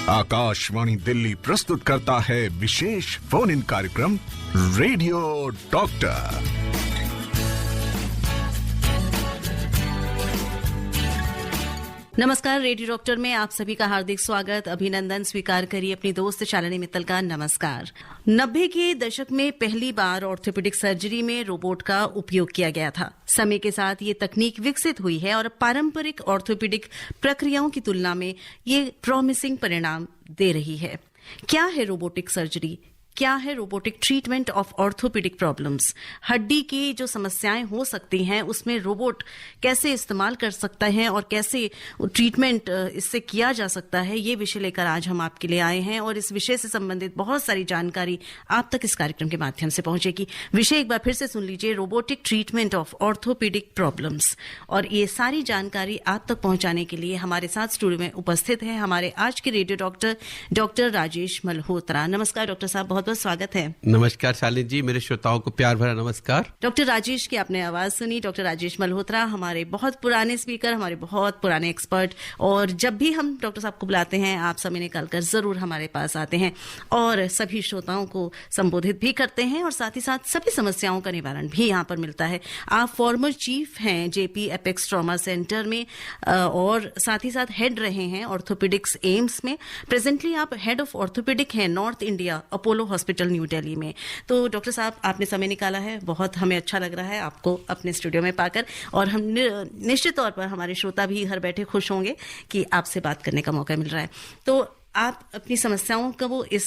आकाशवाणी दिल्ली प्रस्तुत करता है विशेष फोन इन कार्यक्रम रेडियो डॉक्टर। नमस्कार, रेडियो डॉक्टर में आप सभी का हार्दिक स्वागत, अभिनंदन स्वीकार करिए अपनी दोस्त शालिनी मित्तल का नमस्कार। 90 के दशक में पहली बार ऑर्थोपेडिक सर्जरी में रोबोट का उपयोग किया गया था। समय के साथ ये तकनीक विकसित हुई है और पारंपरिक ऑर्थोपेडिक प्रक्रियाओं की तुलना में ये प्रॉमिसिंग परिणाम दे रही है। क्या है रोबोटिक सर्जरी? क्या है robotic treatment of orthopaedic problems? हड्डी की जो समस्याएं हो सकती हैं उसमें रोबोट कैसे इस्तेमाल कर सकता है और कैसे ट्रीटमेंट इससे किया जा सकता है, ये विषय लेकर आज हम आपके लिए आए हैं और इस विषय से संबंधित बहुत सारी जानकारी आप तक इस कार्यक्रम के माध्यम से पहुंचेगी। विषय एक बार फिर से सुन लीजिए, robotic treatment of orthopaedic problems. और ये सारी जानकारी आप तक पहुंचाने के लिए हमारे साथ स्टूडियो में उपस्थित है हमारे आज के रेडियो डॉक्टर राजेश मल्होत्रा। नमस्कार डॉक्टर साहब, बहुत बहुत स्वागत है। नमस्कार शालिनी जी, मेरे श्रोताओं को प्यार भरा नमस्कार। डॉक्टर राजेश की आपने आवाज सुनी। डॉक्टर राजेश मल्होत्रा हमारे बहुत पुराने स्पीकर, हमारे बहुत पुराने एक्सपर्ट, और जब भी हम डॉक्टर साहब को बुलाते हैं आप समय निकालकर जरूर हमारे पास आते हैं और सभी श्रोताओं को संबोधित भी करते हैं और साथ ही साथ सभी समस्याओं का निवारण भी यहाँ पर मिलता है। आप फॉर्मर चीफ हैं जेपी एपेक्स ट्रॉमा सेंटर में और साथ ही साथ हेड रहे हैं ऑर्थोपेडिक्स एम्स में। प्रेजेंटली आप हेड ऑफ ऑर्थोपेडिक हैं north India Apollo hospital new Delhi में। तो डॉक्टर साहब, आपने समय निकाला है, बहुत हमें अच्छा लग रहा है आपको अपने स्टूडियो में पाकर, और हम निश्चित तौर पर हमारे श्रोता भी घर बैठे खुश होंगे कि आपसे बात करने का मौका मिल रहा है। तो आप अपनी समस्याओं का वो इस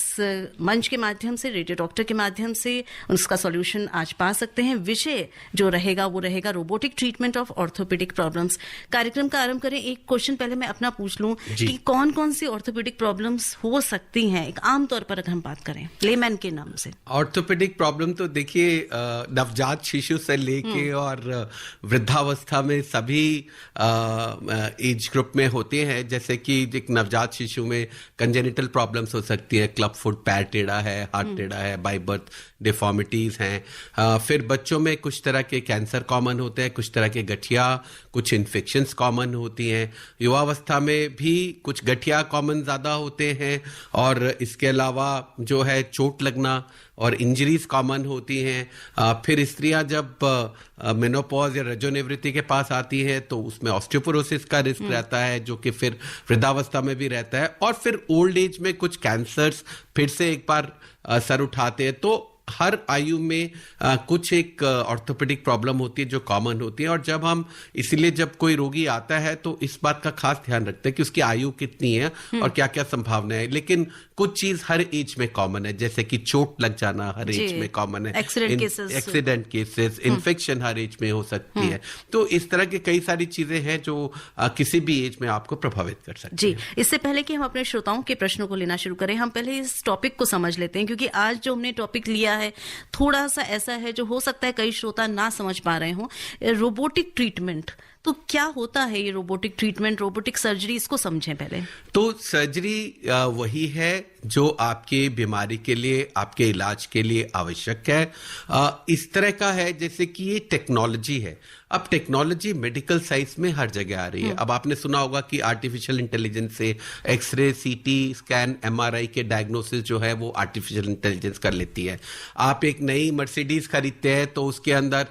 मंच के माध्यम से, रेडियो डॉक्टर के माध्यम से उसका सॉल्यूशन आज पा सकते हैं। विषय जो रहेगा वो रहेगा robotic treatment of orthopaedic problems. कार्यक्रम का आरंभ करें, एक क्वेश्चन पहले मैं अपना पूछ लूं कि कौन कौन सी ऑर्थोपेडिक प्रॉब्लम्स हो सकती हैं एक आमतौर पर अगर हम बात करें लेमैन के नाम से? ऑर्थोपेडिक प्रॉब्लम तो देखिए नवजात शिशु से लेके और वृद्धावस्था में सभी एज ग्रुप में होते हैं। जैसे कि एक नवजात शिशु में कंजेनिटल प्रॉब्लम्स हो सकती है, क्लब फुट, पैर टेढ़ा है, हाथ टेढ़ा है, बाय बर्थ डिफॉर्मिटीज हैं। फिर बच्चों में कुछ तरह के कैंसर कॉमन होते हैं, कुछ तरह के गठिया, कुछ इन्फेक्शंस कॉमन होती हैं। युवावस्था में भी कुछ गठिया कॉमन ज़्यादा होते हैं और इसके अलावा जो है चोट लगना और इंजरीज कॉमन होती हैं। फिर स्त्रियां जब मेनोपॉज या रजोनिवृत्ति के पास आती हैं तो उसमें ऑस्टियोपोरोसिस का रिस्क रहता है, जो कि फिर वृद्धावस्था में भी रहता है। और फिर ओल्ड एज में कुछ कैंसर्स फिर से एक बार सर उठाते हैं। तो हर आयु में कुछ एक ऑर्थोपेडिक प्रॉब्लम होती है जो कॉमन होती है। और जब हम इसीलिए जब कोई रोगी आता है तो इस बात का खास ध्यान रखते हैं कि उसकी आयु कितनी है और क्या क्या संभावना है। लेकिन कुछ चीज हर एज में कॉमन है, जैसे कि चोट लग जाना हर एज में कॉमन है, एक्सीडेंट केसेस, इन्फेक्शन हर एज में हो सकती है। तो इस तरह की कई सारी चीजें हैं जो किसी भी एज में आपको प्रभावित कर सकती है। जी, इससे पहले कि हम अपने श्रोताओं के प्रश्नों को लेना शुरू करें, हम पहले इस टॉपिक को समझ लेते हैं, क्योंकि आज जो हमने टॉपिक लिया है थोड़ा सा ऐसा है जो हो सकता है कई श्रोता ना समझ पा रहे हों। रोबोटिक ट्रीटमेंट, तो क्या होता है ये रोबोटिक ट्रीटमेंट, रोबोटिक सर्जरी? इसको समझें पहले। तो सर्जरी वही है जो आपके बीमारी के लिए, आपके इलाज के लिए आवश्यक है। इस तरह का है जैसे कि ये टेक्नोलॉजी है। अब टेक्नोलॉजी मेडिकल साइंस में हर जगह आ रही है। अब आपने सुना होगा कि आर्टिफिशियल इंटेलिजेंस से एक्सरे, सीटी स्कैन, एमआरआई के डायग्नोसिस जो है वो आर्टिफिशियल इंटेलिजेंस कर लेती है। आप एक नई मर्सिडीज खरीदते हैं तो उसके अंदर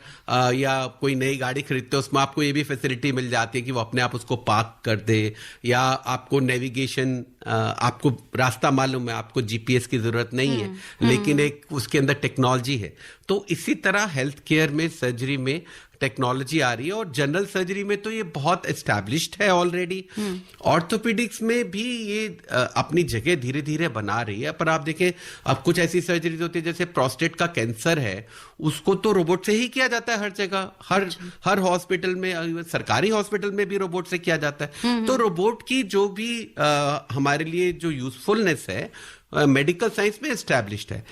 या कोई नई गाड़ी खरीदते हैं उसमें आपको ये भी फैसिलिटी मिल जाती है कि वो अपने आप उसको पार्क कर दे, या आपको नेविगेशन, आपको रास्ता मालूम है, आपको जीपीएस की जरूरत नहीं है, लेकिन एक उसके अंदर टेक्नोलॉजी है। तो इसी तरह हेल्थ केयर में, सर्जरी में टेक्नोलॉजी आ रही है और जनरल सर्जरी में तो ये बहुत एस्टैब्लिश्ड है ऑलरेडी। ऑर्थोपेडिक्स में भी ये अपनी जगह धीरे धीरे बना रही है। पर आप देखें, अब कुछ ऐसी सर्जरीज होती है जैसे प्रोस्टेट का कैंसर है, उसको तो रोबोट से ही किया जाता है हर जगह, हर हॉस्पिटल में, सरकारी हॉस्पिटल में भी रोबोट से किया जाता है। तो रोबोट की जो भी हमारे लिए जो यूजफुलनेस है मेडिकल साइंस में एस्टैब्लिश्ड है।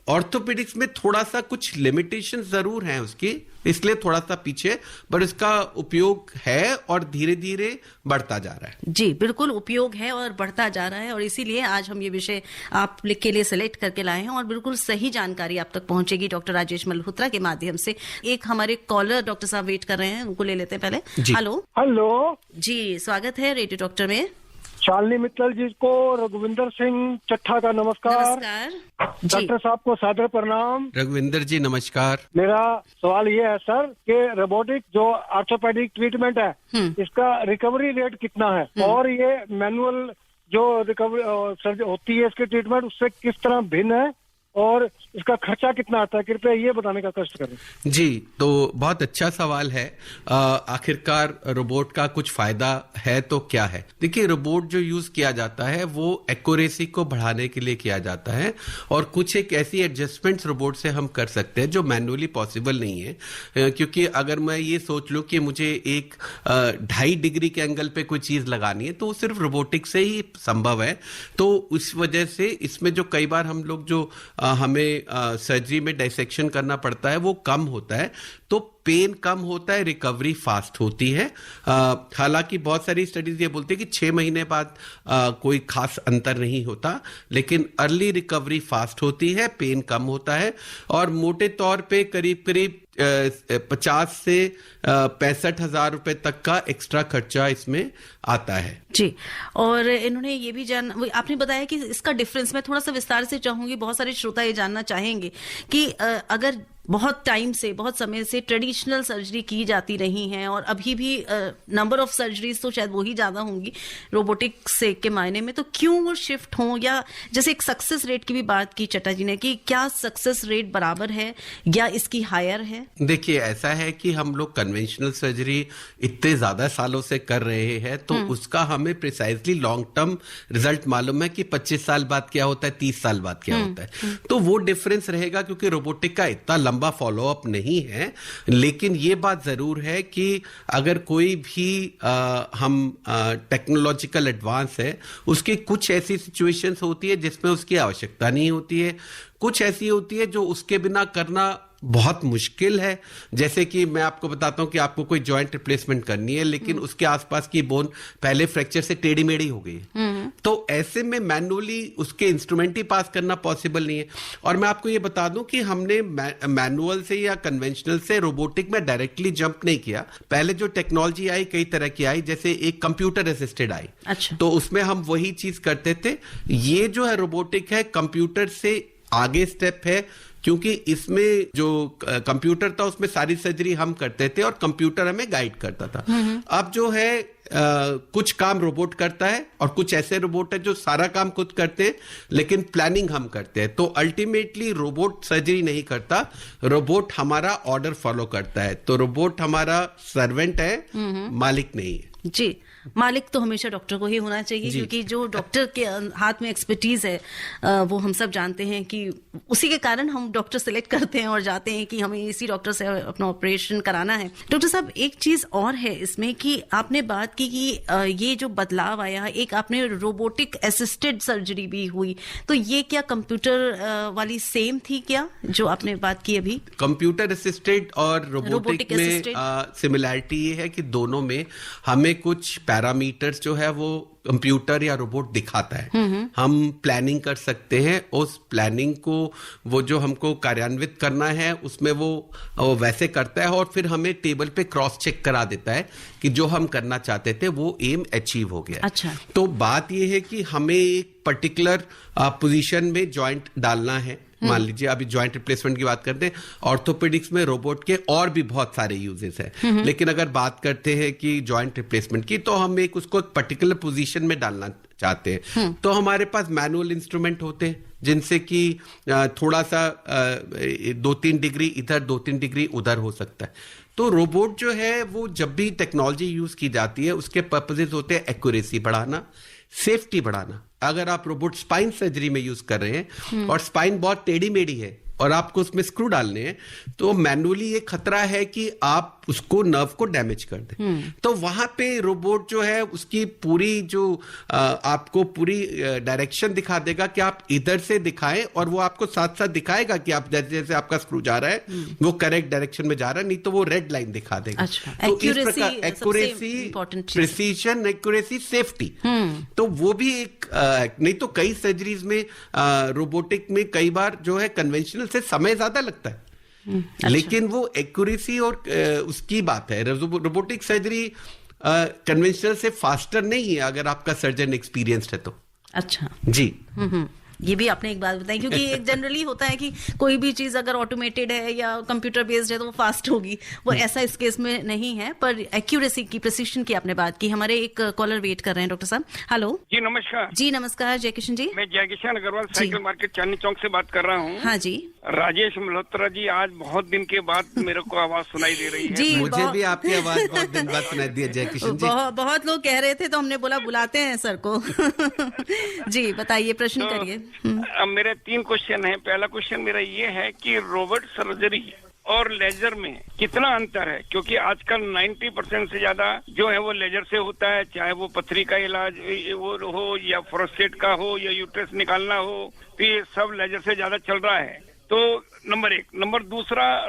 ऑर्थोपेडिक्स में थोड़ा सा कुछ लिमिटेशन जरूर हैं उसकी, इसलिए थोड़ा सा पीछे, पर इसका उपयोग है और धीरे धीरे बढ़ता जा रहा है। जी बिल्कुल, उपयोग है और बढ़ता जा रहा है, और इसीलिए आज हम ये विषय आप के लिए सिलेक्ट करके लाए हैं और बिल्कुल सही जानकारी आप तक पहुंचेगी डॉक्टर राजेश मल्होत्रा के माध्यम से। एक हमारे कॉलर डॉक्टर साहब वेट कर रहे हैं, उनको ले लेते हैं पहले। हेलो। हेलो जी, स्वागत है रेडियो डॉक्टर में। शालिनी मित्तल जी को, रघुविंदर सिंह चट्ठा का नमस्कार। डॉक्टर साहब को सादर प्रणाम। रघुविंदर जी नमस्कार। मेरा सवाल ये है सर कि रोबोटिक जो ऑर्थोपेडिक ट्रीटमेंट है इसका रिकवरी रेट कितना है, और ये मैनुअल जो रिकवरी सर्जरी होती है इसकी ट्रीटमेंट उससे किस तरह भिन्न है, और इसका खर्चा कितना आता है, कृपया ये बताने का कष्ट करें। जी, तो बहुत अच्छा सवाल है। आखिरकार रोबोट का कुछ फायदा है तो क्या है? देखिए, रोबोट जो यूज किया जाता है वो एक्यूरेसी को बढ़ाने के लिए किया जाता है, और कुछ एक ऐसी एडजस्टमेंट्स रोबोट से हम कर सकते हैं जो मैनुअली पॉसिबल नहीं है। क्योंकि अगर मैं ये सोच लूं कि मुझे एक 2.5 डिग्री के एंगल पे कोई चीज लगानी है तो वो सिर्फ रोबोटिक से ही संभव है। तो उस वजह से इसमें जो कई बार हम लोग जो हमें सर्जरी में डाइसेक्शन करना पड़ता है वो कम होता है, तो पेन कम होता है, रिकवरी फास्ट होती है। हालांकि बहुत सारी स्टडीज ये बोलती है कि 6 महीने बाद कोई खास अंतर नहीं होता, लेकिन अर्ली रिकवरी फास्ट होती है, पेन कम होता है, और मोटे तौर पे करीब करीब 50 से 65 हजार रुपए तक का एक्स्ट्रा खर्चा इसमें आता है। जी, और इन्होंने ये भी आपने बताया कि इसका डिफरेंस, मैं थोड़ा सा विस्तार से चाहूंगी, बहुत सारे श्रोता ये जानना चाहेंगे कि अगर बहुत टाइम से, बहुत समय से ट्रेडिशनल सर्जरी की जाती रही है, और अभी भी नंबर ऑफ सर्जरीज तो शायद वही ज्यादा होंगी रोबोटिक से के मायने में, तो क्यों वो शिफ्ट हो, या जैसे एक सक्सेस रेट की भी बात की चट्टा जी ने कि क्या सक्सेस रेट बराबर है या इसकी हायर है? देखिए, ऐसा है कि हम लोग कन्वेंशनल सर्जरी इतने ज्यादा सालों से कर रहे हैं, तो उसका हमें प्रिसाइजली लॉन्ग टर्म रिजल्ट मालूम है कि 25 साल बाद क्या होता है, 30 साल बाद क्या होता है। तो वो डिफरेंस रहेगा, क्योंकि रोबोटिक का इतना लंबा फॉलोअप नहीं है। लेकिन ये बात जरूर है कि अगर कोई भी हम टेक्नोलॉजिकल एडवांस है, उसकी कुछ ऐसी सिचुएशंस होती है जिसमें उसकी आवश्यकता नहीं होती है, कुछ ऐसी होती है जो उसके बिना करना बहुत मुश्किल है। जैसे कि मैं आपको बताता हूं कि आपको कोई जॉइंट रिप्लेसमेंट करनी है, लेकिन उसके आसपास की बोन पहले फ्रैक्चर से टेढ़ी मेढ़ी हो गई, तो ऐसे में मैनुअली उसके इंस्ट्रूमेंट ही पास करना पॉसिबल नहीं है। और मैं आपको ये बता दूं कि हमने मैनुअल से या कन्वेंशनल से रोबोटिक में डायरेक्टली जंप नहीं किया। पहले जो टेक्नोलॉजी आई, कई तरह की आई, जैसे एक कंप्यूटर असिस्टेड आई। अच्छा। तो उसमें हम वही चीज करते थे। ये जो है रोबोटिक है, कंप्यूटर से आगे स्टेप है, क्योंकि इसमें जो कंप्यूटर था उसमें सारी सर्जरी हम करते थे और कंप्यूटर हमें गाइड करता था। अब जो है कुछ काम रोबोट करता है, और कुछ ऐसे रोबोट है जो सारा काम खुद करते हैं, लेकिन प्लानिंग हम करते हैं। तो अल्टीमेटली रोबोट सर्जरी नहीं करता, रोबोट हमारा ऑर्डर फॉलो करता है। तो रोबोट हमारा सर्वेंट है, मालिक नहीं है। जी, मालिक तो हमेशा डॉक्टर को ही होना चाहिए, क्योंकि जो डॉक्टर के हाथ में एक्सपर्टीज है वो हम सब जानते हैं कि उसी के कारण हम डॉक्टर सिलेक्ट करते हैं और जाते हैं कि हमें इसी डॉक्टर से अपना ऑपरेशन कराना है। डॉक्टर साहब, एक चीज और है इसमें कि आपने बात की कि ये जो बदलाव आया, एक आपने रोबोटिक असिस्टेड सर्जरी भी हुई, तो ये क्या कंप्यूटर वाली सेम थी क्या जो आपने बात की अभी? कंप्यूटर असिस्टेड और रोबोटिक में सिमिलैरिटी ये है कि दोनों में हमें कुछ पैरामीटर्स जो है वो कंप्यूटर या रोबोट दिखाता है। हम प्लानिंग कर सकते हैं, उस प्लानिंग को वो जो हमको कार्यान्वित करना है उसमें वो वैसे करता है, और फिर हमें टेबल पे क्रॉस चेक करा देता है कि जो हम करना चाहते थे वो एम अचीव हो गया। अच्छा। तो बात ये है कि हमें एक पर्टिकुलर पोजीशन में जॉइंट डालना है। मान लीजिए अभी जॉइंट रिप्लेसमेंट की बात करते हैं, ऑर्थोपेडिक्स में रोबोट के और भी बहुत सारे यूजेस हैं, लेकिन अगर बात करते हैं कि जॉइंट रिप्लेसमेंट की, तो हम उसको एक पर्टिकुलर पोजीशन में डालना चाहते हैं। तो हमारे पास मैनुअल इंस्ट्रूमेंट होते हैं जिनसे कि थोड़ा सा 2-3 डिग्री इधर 2-3 डिग्री उधर हो सकता है। तो रोबोट जो है वो जब भी टेक्नोलॉजी यूज की जाती है उसके पर्पसेस होते हैं एक्यूरेसी बढ़ाना, सेफ्टी बढ़ाना। अगर आप रोबोट स्पाइन सर्जरी में यूज कर रहे हैं और स्पाइन बहुत टेढ़ी मेढ़ी है और आपको उसमें स्क्रू डालने हैं, तो मैनुअली ये खतरा है कि आप उसको नर्व को डैमेज कर दें। तो वहां पे रोबोट जो है उसकी पूरी जो आपको पूरी डायरेक्शन दिखा देगा कि आप इधर से दिखाएं, और वो आपको साथ साथ दिखाएगा कि आप जैसे जैसे आपका स्क्रू जा रहा है वो करेक्ट डायरेक्शन में जा रहा है, नहीं तो वो रेड लाइन दिखा देगा। अच्छा। तो इस प्रकार एक्यूरेसी, प्रिसीजन, एक्यूरेसी, सेफ्टी, तो वो भी एक नहीं तो कई सर्जरीज में रोबोटिक में कई बार जो है कन्वेंशनल से समय ज्यादा लगता है। अच्छा। लेकिन वो एक्यूरेसी और उसकी बात है। रोबोटिक सर्जरी कन्वेंशनल से फास्टर नहीं है अगर आपका सर्जन एक्सपीरियंस्ड है तो। अच्छा जी। ये भी आपने एक बात बताई, क्योंकि एक जनरली होता है कि कोई भी चीज अगर ऑटोमेटेड है या कंप्यूटर बेस्ड है तो वो फास्ट होगी, वो ऐसा इस केस में नहीं है। पर एक्यूरेसी की, प्रिसिशन की आपने बात की। हमारे एक कॉलर वेट कर रहे हैं डॉक्टर साहब। हेलो जी नमस्कार। जी नमस्कार जयकिशन जी। मैं जयकिशन अग्रवाल साइकिल मार्केट चांदनी चौक से बात कर रहा हूँ। हाँ जी। राजेश मल्होत्रा जी, आज बहुत दिन के बाद मेरे को आवाज सुनाई दे रही है। जी, मुझे भी आपकी आवाज बहुत दिन बाद सुनाई दी है जयकिशन जी। बहुत लोग कह रहे थे तो हमने बोला बुलाते हैं सर को। जी बताइए, प्रश्न करिए। अब मेरे 3 क्वेश्चन है। पहला क्वेश्चन मेरा ये है कि रोबोट सर्जरी और लेजर में कितना अंतर है, क्योंकि आजकल 90% से ज्यादा जो है वो लेजर से होता है, चाहे वो पथरी का इलाज वो हो या प्रोस्टेट का हो या यूट्रस निकालना हो, तो ये सब लेजर से ज्यादा चल रहा है। तो नंबर 1। नंबर 2,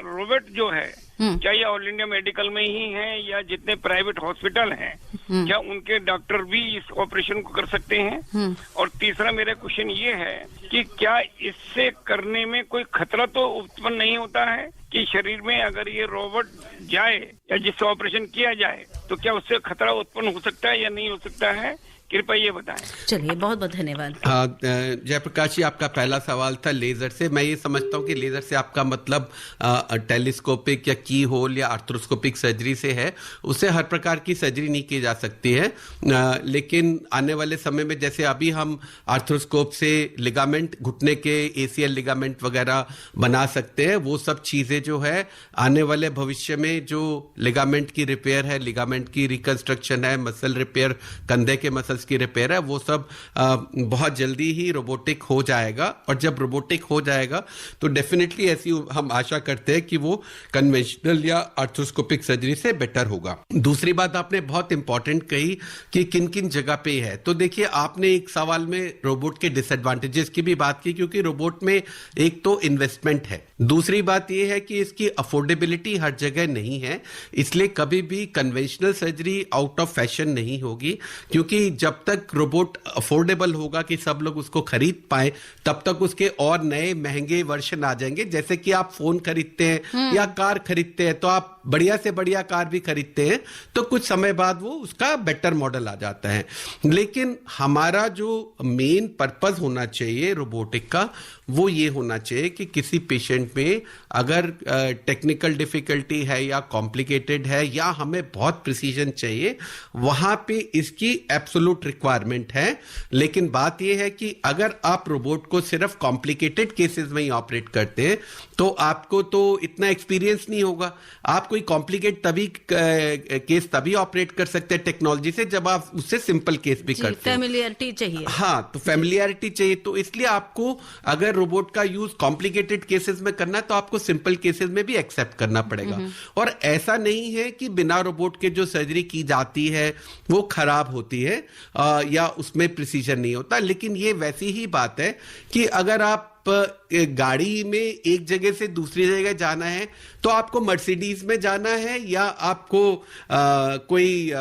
रोबोट जो है क्या ये ऑल इंडिया मेडिकल में ही है या जितने प्राइवेट हॉस्पिटल हैं क्या उनके डॉक्टर भी इस ऑपरेशन को कर सकते हैं? और तीसरा मेरा क्वेश्चन ये है कि क्या इससे करने में कोई खतरा तो उत्पन्न नहीं होता है कि शरीर में अगर ये रोबोट जाए या जिससे ऑपरेशन किया जाए तो क्या उससे खतरा उत्पन्न हो सकता है या नहीं हो सकता है? कृपया ये बताएं। चलिए, बहुत बहुत धन्यवाद। जयप्रकाश जी, आपका पहला सवाल था लेजर से। मैं ये समझता हूँ कि लेजर से आपका मतलब टेलीस्कोपिक या की होल या आर्थ्रोस्कोपिक सर्जरी से है। उससे हर प्रकार की सर्जरी नहीं की जा सकती है, लेकिन आने वाले समय में जैसे अभी हम आर्थ्रोस्कोप से लिगामेंट, घुटने के ACL लिगामेंट वगैरह बना सकते हैं, वो सब चीजें जो है आने वाले भविष्य में जो लिगामेंट की रिपेयर है, लिगामेंट की रिकंस्ट्रक्शन है, मसल रिपेयर, कंधे के मसल की रिपेयर है, वो सब बहुत जल्दी ही रोबोटिक हो जाएगा। और जब रोबोटिक हो जाएगा तो डेफिनेटली ऐसी हम आशा करते हैं कि वो कन्वेंशनल या आर्थ्रोस्कोपिक सर्जरी से बेटर होगा। दूसरी बात आपने बहुत इंपॉर्टेंट कही कि किन किन जगह पे है। तो देखिए, आपने एक सवाल में रोबोट के डिसएडवांटेजेस की भी बात की, क्योंकि रोबोट में एक तो इन्वेस्टमेंट है, दूसरी बात यह है कि इसकी अफोर्डेबिलिटी हर जगह नहीं है। इसलिए कभी भी conventional surgery out of fashion नहीं होगी, क्योंकि जब तक रोबोट अफोर्डेबल होगा कि सब लोग उसको खरीद पाए, तब तक उसके और नए महंगे वर्जन आ जाएंगे। जैसे कि आप फोन खरीदते हैं या कार खरीदते हैं, तो आप बढ़िया से बढ़िया कार भी खरीदते हैं, तो कुछ समय बाद वो उसका बेटर मॉडल आ जाता है। लेकिन हमारा जो मेन पर्पस होना चाहिए रोबोटिक का, वो ये होना चाहिए कि किसी पेशेंट में अगर टेक्निकल डिफिकल्टी है या कॉम्प्लिकेटेड है या हमें बहुत प्रिसीजन चाहिए, वहां पे इसकी एब्सोल्यूट रिक्वायरमेंट है। लेकिन बात यह है कि अगर आप रोबोट को सिर्फ कॉम्प्लिकेटेड केसेस में ही ऑपरेट करते हैं तो आपको तो इतना एक्सपीरियंस नहीं होगा। आप कोई कॉम्प्लिकेट केस तभी ऑपरेट कर सकते हैं टेक्नोलॉजी से जब आप उससे सिंपल केस भी करते हैं। फैमिलियरिटी चाहिए। हाँ, तो फैमिलियरिटी चाहिए। तो इसलिए आपको अगर रोबोट का यूज कॉम्प्लिकेटेड केसेस में करना है तो आपको सिंपल केसेस में भी एक्सेप्ट करना पड़ेगा। और ऐसा नहीं है कि बिना रोबोट के जो सर्जरी की जाती है वो खराब होती है या उसमें प्रिसीजन नहीं होता। लेकिन ये वैसी ही बात है कि अगर आप गाड़ी में एक जगह से दूसरी जगह जाना है तो आपको मर्सिडीज में जाना है या आपको कोई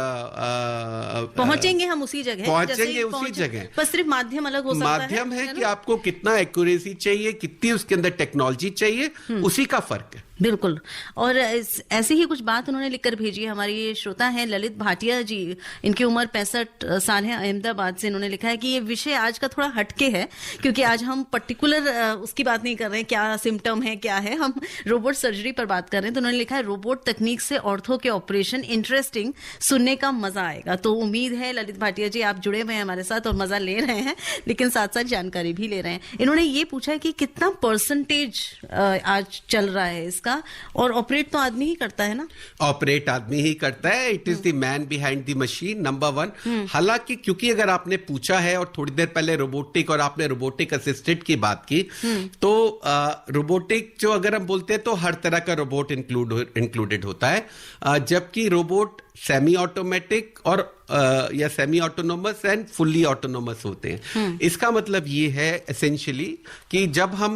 पहुंचेंगे हम उसी जगह, पहुंचेंगे उसी जगह, पर सिर्फ माध्यम अलग हो सकता है। माध्यम है कि आपको कितना एक्यूरेसी चाहिए, कितनी उसके अंदर टेक्नोलॉजी चाहिए, उसी का फर्क है। बिल्कुल। और ऐसी ही कुछ बात उन्होंने लिखकर भेजी है। हमारी ये श्रोता है ललित भाटिया जी, इनकी उम्र 65 साल है, अहमदाबाद से। इन्होंने लिखा है कि ये विषय आज का थोड़ा हटके है, क्योंकि आज हम पर्टिकुलर उसकी बात नहीं कर रहे हैं क्या सिम्टम है क्या है, हम रोबोट सर्जरी पर बात कर रहे हैं। तो उन्होंने लिखा है रोबोट तकनीक से ऑर्थो के ऑपरेशन इंटरेस्टिंग, सुनने का मजा आएगा। तो उम्मीद है ललित भाटिया जी आप जुड़े हुए हैं हमारे साथ और मजा ले रहे हैं, लेकिन साथ साथ जानकारी भी ले रहे हैं। इन्होंने ये पूछा है कि कितना परसेंटेज आज चल रहा है इसका, और ऑपरेट तो आदमी ही करता है ना? ऑपरेट आदमी ही करता है। It is the man behind the machine, number 1। हालांकि क्योंकि अगर आपने पूछा है और थोड़ी देर पहले रोबोटिक और आपने रोबोटिक असिस्टेड की बात की, तो रोबोटिक जो अगर हम बोलते हैं तो हर तरह का रोबोट इंक्लूडेड होता है, जबकि रोबोट सेमी ऑटोमेटिक और या semi autonomous and fully autonomous होते हैं। इसका मतलब ये है एसेंशियली कि जब हम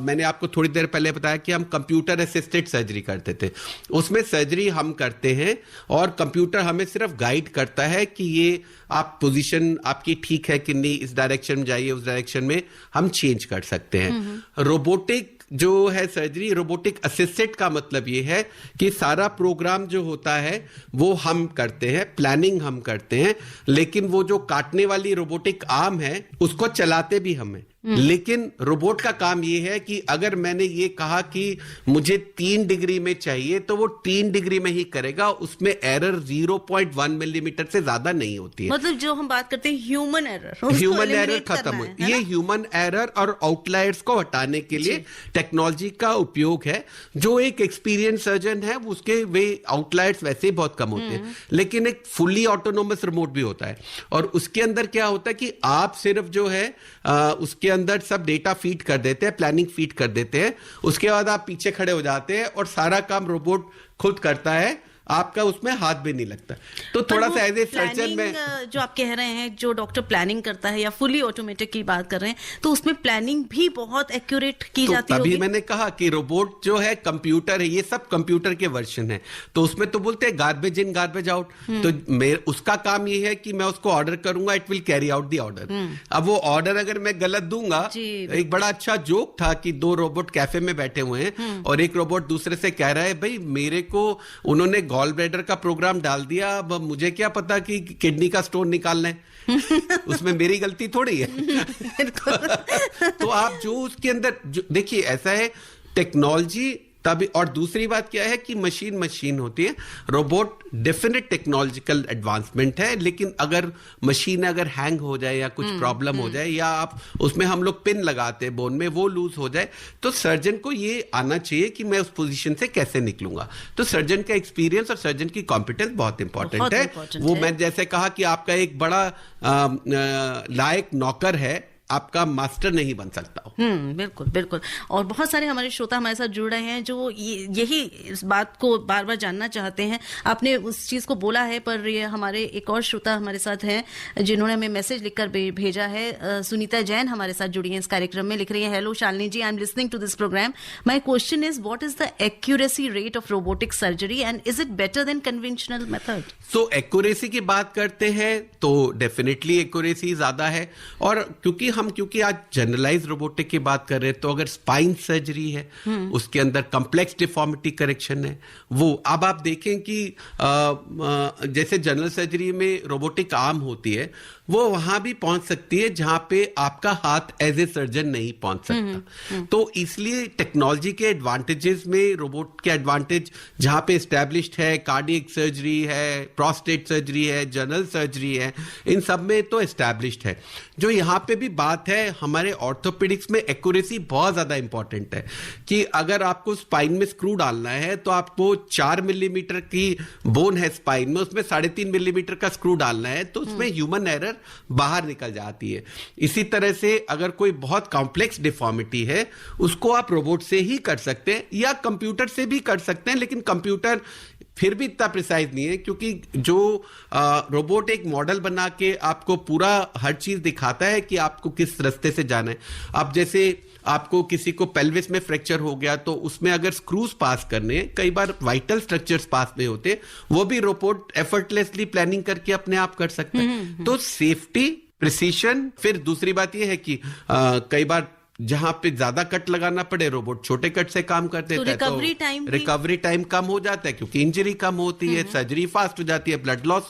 मैंने आपको थोड़ी देर पहले बताया कि हम कंप्यूटर असिस्टेड सर्जरी करते थे, उसमें सर्जरी हम करते हैं और कंप्यूटर हमें सिर्फ गाइड करता है कि ये आप पोजीशन आपकी ठीक है कि नहीं, इस डायरेक्शन में जाइए, उस डायरेक्शन में हम चेंज कर सकते हैं। रोबोटिक जो है सर्जरी, रोबोटिक असिस्टेड का मतलब ये है कि सारा प्रोग्राम जो होता है वो हम करते हैं, प्लानिंग हम करते हैं, लेकिन वो जो काटने वाली रोबोटिक आर्म है उसको चलाते भी हम हैं। लेकिन रोबोट का काम ये है कि अगर मैंने ये कहा कि मुझे 3 डिग्री में चाहिए तो वो 3 डिग्री में ही करेगा, उसमें एरर 0.1 मिलीमीटर से ज्यादा नहीं होती है। मतलब जो हम बात करते हैं ह्यूमन एरर खत्म हो, ये ह्यूमन एरर और आउटलायर्स को हटाने के लिए टेक्नोलॉजी का उपयोग है। जो एक एक्सपीरियंस सर्जन है उसके वे आउटलायर्स वैसे ही बहुत कम होते हैं, लेकिन एक फुली ऑटोनोमस रिमोट भी होता है और उसके अंदर क्या होता है कि आप सिर्फ जो है उसके अंदर सब डेटा फीड कर देते हैं, प्लानिंग फीड कर देते हैं, उसके बाद आप पीछे खड़े हो जाते हैं और सारा काम रोबोट खुद करता है, आपका उसमें हाथ भी नहीं लगता। तो थोड़ा सा एज ए सर्जन में जो आप कह रहे हैं, जो डॉक्टर प्लानिंग करता है या फुली ऑटोमेटिक की बात कर रहे हैं, तो उसमें प्लानिंग भी बहुत एक्यूरेट की जाती है। तभी मैंने कहा कि रोबोट जो है कंप्यूटर है, ये सब कंप्यूटर के वर्जन है, तो उसमें तो बोलते हैं गार्बेज इन गार्बेज आउट। तो उसका काम ये है कि मैं उसको ऑर्डर करूंगा, it will carry out the order. अब वो ऑर्डर अगर मैं गलत दूंगा, एक बड़ा अच्छा जोक था कि 2 रोबोट कैफे में बैठे हुए हैं और एक रोबोट दूसरे से कह रहा है, भाई मेरे को उन्होंने गॉल ब्लैडर का प्रोग्राम डाल दिया, अब मुझे क्या पता कि किडनी का स्टोन निकालना है। उसमें मेरी गलती थोड़ी है। तो आप जो उसके अंदर देखिए, ऐसा है टेक्नोलॉजी तभी। और दूसरी बात क्या है कि मशीन होती है, रोबोट डेफिनेट टेक्नोलॉजिकल एडवांसमेंट है, लेकिन अगर मशीन अगर हैंग हो जाए या कुछ प्रॉब्लम हो जाए या आप उसमें हम लोग पिन लगाते हैं बोन में, वो लूज हो जाए, तो सर्जन को ये आना चाहिए कि मैं उस पोजीशन से कैसे निकलूंगा। तो सर्जन का एक्सपीरियंस और सर्जन की कॉम्पिटेंस बहुत इंपॉर्टेंट है। वो मैं जैसे कहा कि आपका एक बड़ा लायक नौकर है, आपका मास्टर नहीं बन सकता हो। बिल्कुल बिल्कुल। और बहुत सारे हमारे श्रोता हमारे साथ जुड़ रहे हैं जो यही इस बात को बार बार जानना चाहते हैं। आपने उस चीज को बोला है, पर ये हमारे एक और श्रोता हमारे साथ हैं जिन्होंने हमें मैसेज लिखकर भेजा है। सुनीता जैन हमारे साथ जुड़ी हैं इस कार्यक्रम में, लिख रही है, hello Shalini ji, I am listening to this program. My question is what is the accuracy rate of robotic surgery and is it better than conventional method? So accuracy की बात करते हैं तो डेफिनेटली एक्यूरेसी ज्यादा है। और क्योंकि आज जनरलाइज रोबोटिक की बात कर रहे हैं, तो अगर स्पाइन सर्जरी है उसके अंदर कॉम्प्लेक्स डिफॉर्मिटी करेक्शन है, वो अब आप देखें कि जैसे जनरल सर्जरी में रोबोटिक आर्म होती है, वो वहां भी पहुंच सकती है जहां पे आपका हाथ एज ए सर्जन नहीं पहुंच सकता। तो इसलिए टेक्नोलॉजी के एडवांटेजेस में रोबोट के एडवांटेज जहां पे एस्टैब्लिश्ड है, कार्डियक सर्जरी है, प्रोस्टेट सर्जरी है, जनरल सर्जरी है, इन सब में तो एस्टैब्लिश्ड है। जो यहाँ पे भी बात है, हमारे ऑर्थोपेडिक्स में एक्यूरेसी बहुत ज्यादा इंपॉर्टेंट है कि अगर आपको स्पाइन में स्क्रू डालना है तो आपको 4 मिलीमीटर की बोन है स्पाइन में, उसमें 3.5 मिलीमीटर का स्क्रू डालना है, तो उसमें ह्यूमन एरर बाहर निकल जाती है। इसी तरह से अगर कोई बहुत कॉम्प्लेक्स डिफॉर्मिटी है, उसको आप रोबोट से ही कर सकते हैं या कंप्यूटर से भी कर सकते हैं, लेकिन कंप्यूटर फिर भी इतना प्रिसाइज नहीं है, क्योंकि जो रोबोट एक मॉडल बना के आपको पूरा हर चीज दिखाता है कि आपको किस रास्ते से जाना है। अब जैसे आपको किसी को पेल्विस में फ्रैक्चर हो गया, तो उसमें अगर स्क्रूज पास करने हैं, कई बार वाइटल स्ट्रक्चर्स पास नहीं होते, वो भी रोबोट एफर्टलेसली प्लानिंग करके अपने आप कर सकता है। तो सेफ्टी, प्रिसीशन, फिर दूसरी बात यह है कि कई बार जहां पे ज्यादा कट लगाना पड़े, रोबोट छोटे कट से काम कर देता है, तो रिकवरी टाइम कम हो जाता है, क्योंकि इंजरी कम होती है, सर्जरी फास्ट हो जाती है, ब्लड लॉस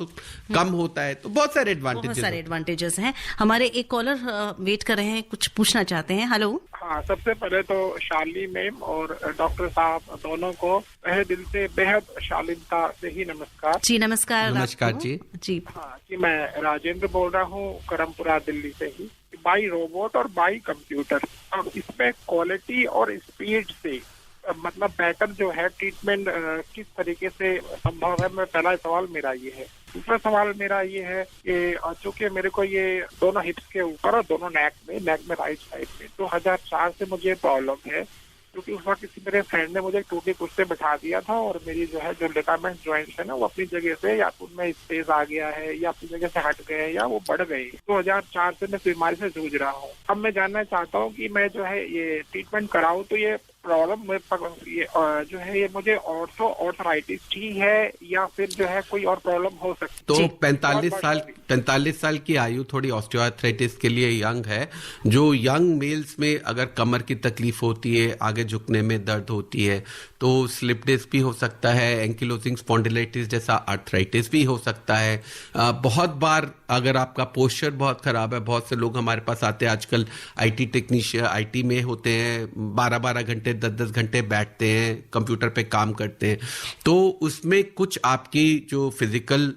कम होता है। तो बहुत सारे एडवांटेजेस हैं। हमारे एक कॉलर वेट कर रहे हैं, कुछ पूछना चाहते हैं। हेलो। हाँ, सबसे पहले तो शालिनी मैम और डॉक्टर साहब दोनों को तहे दिल से बेहद शालीनता से ही नमस्कार। जी नमस्कार। नमस्कार जी। जी हाँ जी, मैं राजेंद्र बोल रहा हूँ करमपुरा दिल्ली से ही। बाई रोबोट और बाई कंप्यूटर, और इसमें क्वालिटी और स्पीड से मतलब बेटर जो है ट्रीटमेंट किस तरीके से संभव है, मैं पहला सवाल मेरा ये है। दूसरा सवाल मेरा ये है कि चूंकि मेरे को ये दोनों हिप्स के ऊपर और दोनों नेक में राइट साइड में 2004 से मुझे प्रॉब्लम है, क्योंकि उस वक्त किसी मेरे फ्रेंड ने मुझे टूटी कुर्सी बैठा दिया था और मेरी जो है जो लिगामेंट जॉइंट्स है ना, वो अपनी जगह से या तो उनमें स्पेस आ गया है या अपनी जगह से हट गए या वो बढ़ गए। 2004 से मैं इस बीमारी से जूझ रहा हूँ। अब मैं जानना चाहता हूँ कि मैं जो है ये ट्रीटमेंट कराऊँ तो ये प्रॉब्लम जो है ये मुझे ऑर्थराइटिस ही है या फिर जो है कोई और प्रॉब्लम हो सकती तो है? 45 साल की आयु थोड़ी ऑस्टियोआर्थराइटिस के लिए यंग है। जो यंग मेल्स में अगर कमर की तकलीफ होती है, आगे झुकने में दर्द होती है, तो स्लिप डिस्क भी हो सकता है, एंकिलोजिंग स्पॉन्डिलाइटिस जैसा आर्थराइटिस भी हो सकता है। बहुत बार अगर आपका पोस्चर बहुत खराब है, बहुत से लोग हमारे पास आते हैं आजकल, आईटी टेक्नीशियन आईटी में होते हैं, 12-12 घंटे 10-10 घंटे बैठते हैं, कंप्यूटर पे काम करते हैं, तो उसमें कुछ आपकी जो फिजिकल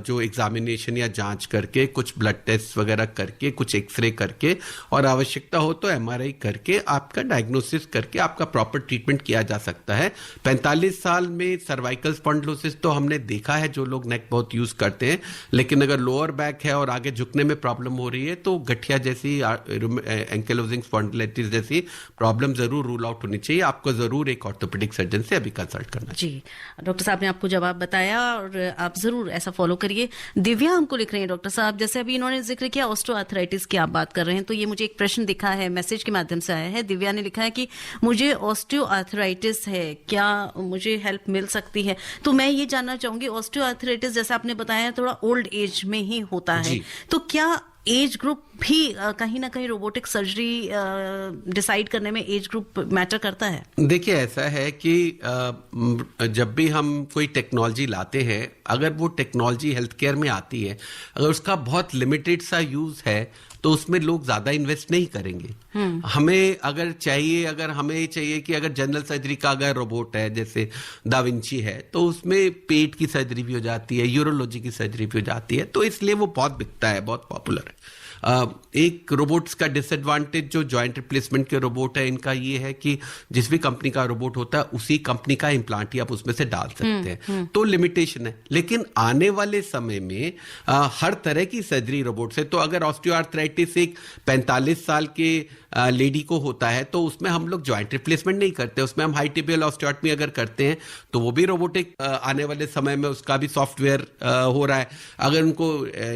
जो एग्जामिनेशन या जांच करके, कुछ ब्लड टेस्ट वगैरह करके, कुछ एक्सरे करके और आवश्यकता हो तो एमआरआई करके आपका डायग्नोसिस करके आपका प्रॉपर ट्रीटमेंट किया जा सकता है। 45 साल में सर्वाइकल स्पॉन्डिलोसिस तो हमने देखा है, जो लोग नेक बहुत यूज करते हैं, लेकिन अगर लोअर बैक है और आगे झुकने में प्रॉब्लम हो रही है तो गठिया जैसी, एंकिलोजिंग स्पॉन्डिलाइटिस जैसी प्रॉब्लम जरूर रूल आउट होनी चाहिए। आपको जरूर एक ऑर्थोपेडिक सर्जन से अभी कंसल्ट करना चाहिए। जी, डॉक्टर साहब ने आपको जवाब बताया और आप जरूर ऐसा फॉलो करिए। दिव्या हमको लिख रही है, डॉक्टर साहब जैसे अभी इन्होंने जिक्र किया ऑस्टियोआर्थराइटिस की आप बात कर रहे हैं, तो ये मुझे एक प्रश्न दिखा है, मैसेज के माध्यम से आया है। दिव्या ने लिखा है कि मुझे ऑस्टियोआर्थराइटिस है, क्या मुझे हेल्प मिल सकती है? तो मैं ये जानना चाहूंगी, ऑस्टियोआर्थराइटिस जैसे आपने बताया थोड़ा ओल्ड एज में ही होता है, तो क्या एज ग्रुप भी कहीं ना कहीं रोबोटिक सर्जरी डिसाइड करने में एज ग्रुप मैटर करता है? देखिए, ऐसा है कि जब भी हम कोई टेक्नोलॉजी लाते हैं, अगर वो टेक्नोलॉजी हेल्थ केयर में आती है, अगर उसका बहुत लिमिटेड सा यूज है तो उसमें लोग ज्यादा इन्वेस्ट नहीं करेंगे। हमें अगर हमें चाहिए कि अगर जनरल सर्जरी का अगर रोबोट है, जैसे दा विंची है, तो उसमें पेट की सर्जरी भी हो जाती है, यूरोलॉजी की सर्जरी भी हो जाती है, तो इसलिए वो बहुत बिकता है, बहुत पॉपुलर है। एक रोबोट्स का डिसएडवांटेज जो जॉइंट रिप्लेसमेंट के रोबोट है, इनका ये है कि जिस भी कंपनी का रोबोट होता है उसी कंपनी का इम्प्लांट ही आप उसमें से डाल सकते हैं, तो लिमिटेशन है। लेकिन आने वाले समय में हर तरह की सर्जरी रोबोट से, तो अगर ऑस्टियोआर्थराइटिस एक 45 साल के लेडी को होता है तो उसमें हम लोग जॉइंट रिप्लेसमेंट नहीं करते, उसमें हम हाई टिबियल ऑस्टियोटमी अगर करते हैं तो वो भी रोबोटिक आने वाले समय में उसका भी सॉफ्टवेयर हो रहा है। अगर उनको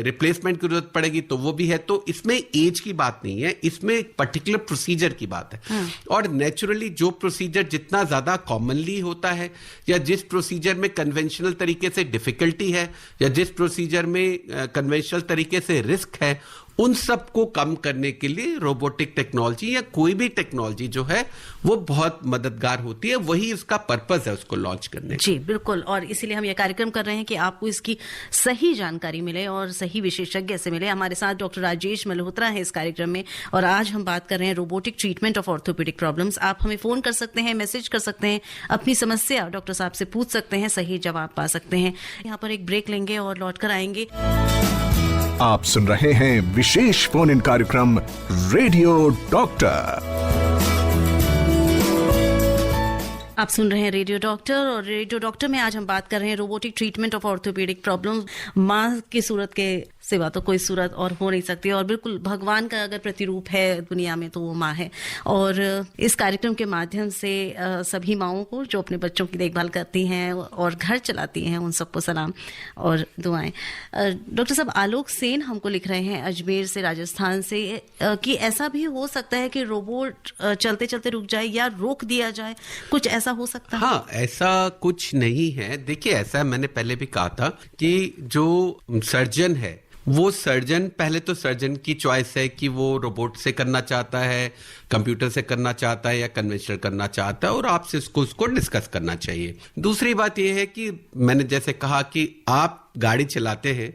रिप्लेसमेंट की जरूरत पड़ेगी तो वो भी है। तो इसमें एज की बात नहीं है, इसमें एक पर्टिकुलर प्रोसीजर की बात है। और नेचुरली जो प्रोसीजर जितना ज्यादा कॉमनली होता है, या जिस प्रोसीजर में कन्वेंशनल तरीके से डिफिकल्टी है, या जिस प्रोसीजर में कन्वेंशनल तरीके से रिस्क है, उन सबको कम करने के लिए रोबोटिक टेक्नोलॉजी या कोई भी टेक्नोलॉजी जो है वो बहुत मददगार होती है। वही उसका पर्पस है, उसको लॉन्च करने का। जी बिल्कुल, और इसीलिए हम ये कार्यक्रम कर रहे हैं कि आपको इसकी सही जानकारी मिले और सही विशेषज्ञ से मिले। हमारे साथ डॉक्टर राजेश मल्होत्रा है इस कार्यक्रम में, और आज हम बात कर रहे हैं robotic treatment of orthopaedic problems. आप हमें फोन कर सकते हैं, मैसेज कर सकते हैं, अपनी समस्या डॉक्टर साहब से पूछ सकते हैं, सही जवाब पा सकते हैं। यहाँ पर एक ब्रेक लेंगे और लौट कर आएंगे। आप सुन रहे हैं विशेष फोन इन कार्यक्रम रेडियो डॉक्टर। आप सुन रहे हैं रेडियो डॉक्टर, और रेडियो डॉक्टर में आज हम बात कर रहे हैं robotic treatment of orthopaedic problem. माँ की सूरत के सिवा तो कोई सूरत और हो नहीं सकती, और बिल्कुल भगवान का अगर प्रतिरूप है दुनिया में तो वो माँ है। और इस कार्यक्रम के माध्यम से सभी माँओं को जो अपने बच्चों की देखभाल करती हैं और घर चलाती हैं, उन सबको सलाम और दुआएं। डॉक्टर साहब, आलोक सेन हमको लिख रहे हैं अजमेर से, राजस्थान से, कि ऐसा भी हो सकता है कि रोबोट चलते चलते रुक जाए या रोक दिया जाए, कुछ ऐसा हो सकता है? हाँ, ऐसा कुछ नहीं है। देखिए, ऐसा मैंने पहले भी कहा था कि जो सर्जन है, वो सर्जन पहले तो सर्जन की चॉइस है कि वो रोबोट से करना चाहता है, कंप्यूटर से करना चाहता है या कन्वेंशनल करना चाहता है, और आपसे उसको डिस्कस करना चाहिए। दूसरी बात यह है कि मैंने जैसे कहा कि आप गाड़ी चलाते हैं,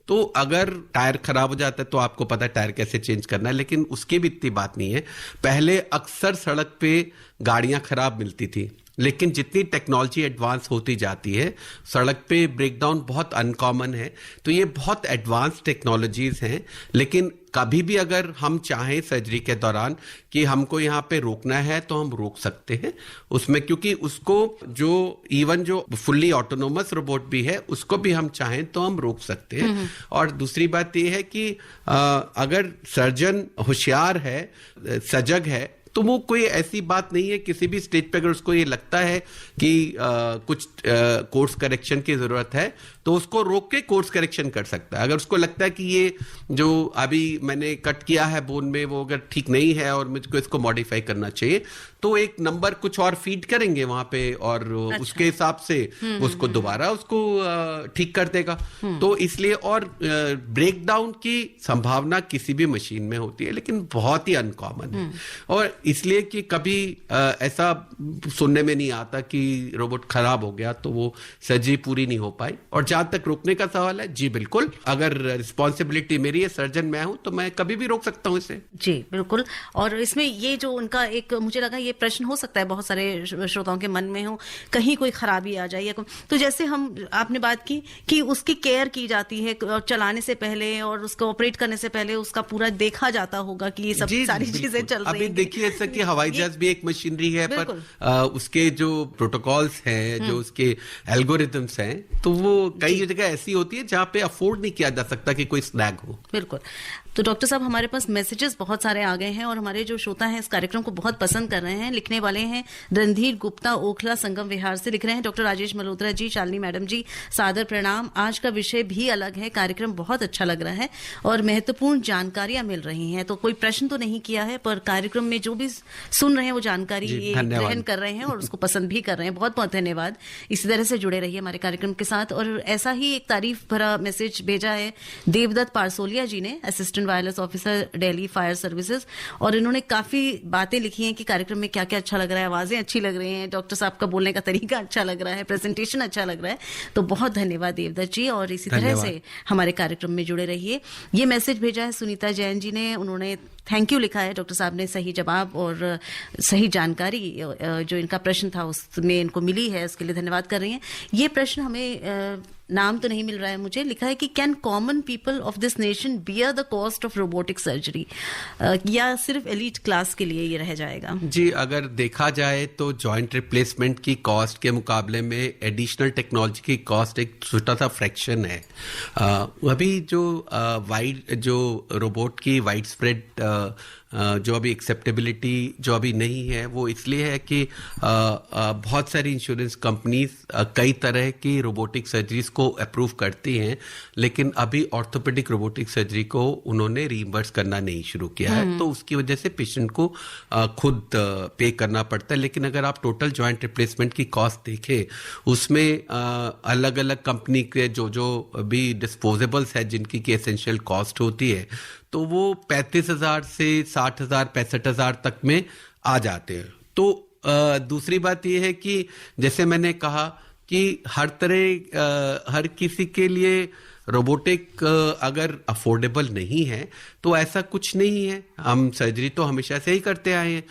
तो अगर टायर खराब हो जाता है तो आपको पता है टायर कैसे चेंज करना है, लेकिन उसकी भी इतनी बात नहीं है। पहले अक्सर सड़क पे गाड़ियां खराब मिलती थी, लेकिन जितनी टेक्नोलॉजी एडवांस होती जाती है, सड़क पे ब्रेकडाउन बहुत अनकॉमन है। तो ये बहुत एडवांस टेक्नोलॉजीज हैं, लेकिन कभी भी अगर हम चाहें सर्जरी के दौरान कि हमको यहाँ पे रोकना है तो हम रोक सकते हैं उसमें, क्योंकि उसको जो इवन जो फुल्ली ऑटोनोमस रोबोट भी है उसको भी हम चाहें तो हम रोक सकते हैं। और दूसरी बात ये है कि अगर सर्जन होशियार है, सजग है, तो वो कोई ऐसी बात नहीं है किसी भी स्टेज पे अगर उसको ये लगता है कि कुछ कोर्स करेक्शन की जरूरत है तो उसको रोक के कोर्स करेक्शन कर सकता है। अगर उसको लगता है कि ये जो अभी मैंने कट किया है बोन में वो अगर ठीक नहीं है और मुझको इसको मॉडिफाई करना चाहिए, तो एक नंबर कुछ और फीड करेंगे वहां पे और उसके हिसाब से उसको दोबारा उसको ठीक कर देगा। तो इसलिए और ब्रेकडाउन की संभावना किसी भी मशीन में होती है, लेकिन बहुत ही अनकॉमन है। और इसलिए कि कभी ऐसा सुनने में नहीं आता कि रोबोट खराब हो गया तो वो सर्जरी पूरी नहीं हो पाई। और जहां तक रोकने का सवाल है, जी बिल्कुल, अगर रिस्पॉन्सिबिलिटी मेरी है, सर्जन मैं हूं, तो मैं कभी भी रोक सकता हूं इसे। जी बिल्कुल। और इसमें ये जो उनका एक, मुझे लगा ये प्रश्न हो सकता है बहुत सारे श्रोताओं के मन में हो, कहीं कोई खराबी आ जाए या तो जैसे आपने बात की कि उसकी केयर की जाती है और चलाने से पहले और उसको ऑपरेट करने से पहले उसका पूरा देखा जाता होगा कि ये सब सारी चीजें चल रही हैं। अभी देखिए ऐसा कि हवाई जहाज भी एक मशीनरी है, पर उसके जो प्रोटोकॉल्स हैं, जो उसके एल्गोरिथम्स हैं, तो वो कई जगह ऐसी होती है जहां पे अफोर्ड नहीं किया जा सकता कि कोई स्नैग हो। बिल्कुल। तो डॉक्टर साहब, हमारे पास मैसेजेस बहुत सारे आ गए हैं और हमारे जो श्रोता हैं इस कार्यक्रम को बहुत पसंद कर रहे हैं। लिखने वाले हैं रणधीर गुप्ता, ओखला संगम विहार से लिख रहे हैं, डॉक्टर राजेश मल्होत्रा जी, शालिनी मैडम जी, सादर प्रणाम। आज का विषय भी अलग है, कार्यक्रम बहुत अच्छा लग रहा है और महत्वपूर्ण जानकारियां मिल रही हैं। तो कोई प्रश्न तो नहीं किया है, पर कार्यक्रम में जो भी सुन रहे हैं वो जानकारी ग्रहण कर रहे हैं और उसको पसंद भी कर रहे हैं। बहुत बहुत धन्यवाद। इसी तरह से जुड़े रहिए हमारे कार्यक्रम के साथ। और ऐसा ही एक तारीफ भरा मैसेज भेजा है देवदत्त पारसोलिया जी ने, assistant wireless officer Delhi fire services, और इन्होंने काफी बातें लिखी हैं कि कार्यक्रम में क्या क्या अच्छा लग रहा है, आवाजें अच्छी लग रही हैं, डॉक्टर साहब का बोलने का तरीका अच्छा लग रहा है, प्रेजेंटेशन अच्छा लग रहा है। तो बहुत धन्यवाद देवदत्त जी, और इसी तरह से हमारे कार्यक्रम में जुड़े रहिए। ये मैसेज भेजा है सुनीता जैन जी ने, उन्होंने थैंक यू लिखा है, डॉक्टर साहब ने सही जवाब और सही जानकारी जो इनका प्रश्न था उसमें इनको मिली है, उसके लिए धन्यवाद कर रही हैं। ये प्रश्न हमें नाम तो नहीं मिल रहा है मुझे, लिखा है कि can common people of this nation bear the cost of robotic surgery, या सिर्फ एलीट क्लास के लिए ये रह जाएगा? जी, अगर देखा जाए तो जॉइंट रिप्लेसमेंट की कॉस्ट के मुकाबले में एडिशनल टेक्नोलॉजी की कॉस्ट एक छोटा सा फ्रैक्शन है। अभी जो रोबोट की वाइड स्प्रेड जो अभी एक्सेप्टेबिलिटी जो अभी नहीं है, वो इसलिए है कि बहुत सारी इंश्योरेंस कंपनीज कई तरह की रोबोटिक सर्जरीज को अप्रूव करती हैं, लेकिन अभी ऑर्थोपेडिक रोबोटिक सर्जरी को उन्होंने रीइंबर्स करना नहीं शुरू किया है। तो उसकी वजह से पेशेंट को खुद पे करना पड़ता है। लेकिन अगर आप टोटल जॉइंट रिप्लेसमेंट की कॉस्ट देखें, उसमें अलग अलग कंपनी के जो भी डिस्पोजेबल्स है जिनकी की एसेंशियल कॉस्ट होती है, तो वो 35,000 से 60,000 65,000 तक में आ जाते हैं। तो दूसरी बात यह है कि जैसे मैंने कहा कि हर किसी के लिए रोबोटिक अगर अफोर्डेबल नहीं है तो ऐसा कुछ नहीं है, हम सर्जरी तो हमेशा से ही करते आए हैं।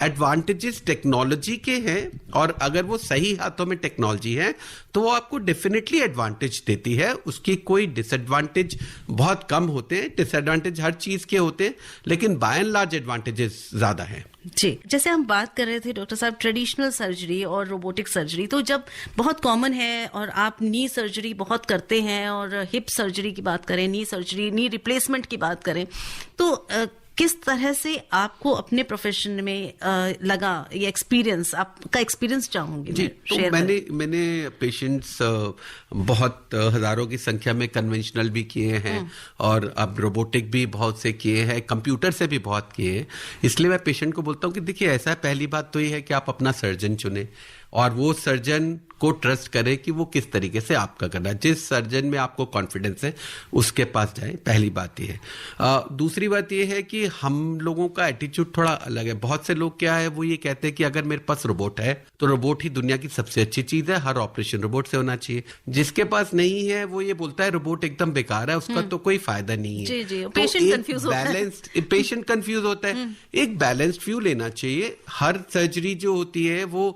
एडवांटेजेस टेक्नोलॉजी के हैं, और अगर वो सही हाथों में टेक्नोलॉजी है तो वो आपको डेफिनेटली एडवांटेज देती है। उसकी कोई डिसएडवांटेज बहुत कम होते हैं, डिसएडवांटेज हर चीज के होते हैं, लेकिन बाय एंड लार्ज एडवांटेजेस ज्यादा हैं। जी, जैसे हम बात कर रहे थे डॉक्टर साहब ट्रेडिशनल सर्जरी और रोबोटिक सर्जरी, तो जब बहुत कॉमन है और आप नी सर्जरी बहुत करते हैं और हिप सर्जरी की बात करें, नी सर्जरी, नी रिप्लेसमेंट की बात करें, तो किस तरह से आपको अपने प्रोफेशन में लगा ये एक्सपीरियंस, आपका एक्सपीरियंस चाहूंगी जी। तो मैंने पेशेंट्स बहुत हजारों की संख्या में कन्वेंशनल भी किए हैं और अब रोबोटिक भी बहुत से किए हैं, कंप्यूटर से भी बहुत किए हैं। इसलिए मैं पेशेंट को बोलता हूं कि देखिए ऐसा है, पहली बात तो ये है कि आप अपना सर्जन चुने और वो सर्जन को ट्रस्ट करे कि वो किस तरीके से आपका करना है। जिस सर्जन में आपको कॉन्फिडेंस है उसके पास जाए, पहली बात ये है। दूसरी बात ये है कि हम लोगों का एटीट्यूड थोड़ा अलग है। बहुत से लोग क्या है, वो ये कहते हैं कि अगर मेरे पास रोबोट है तो रोबोट ही दुनिया की सबसे अच्छी चीज है, हर ऑपरेशन रोबोट से होना चाहिए। जिसके पास नहीं है वो ये बोलता है रोबोट एकदम बेकार है, उसका तो कोई फायदा नहीं है। जी जी, पेशेंट कंफ्यूज होता है। एक बैलेंस्ड व्यू लेना चाहिए। हर सर्जरी जो होती है वो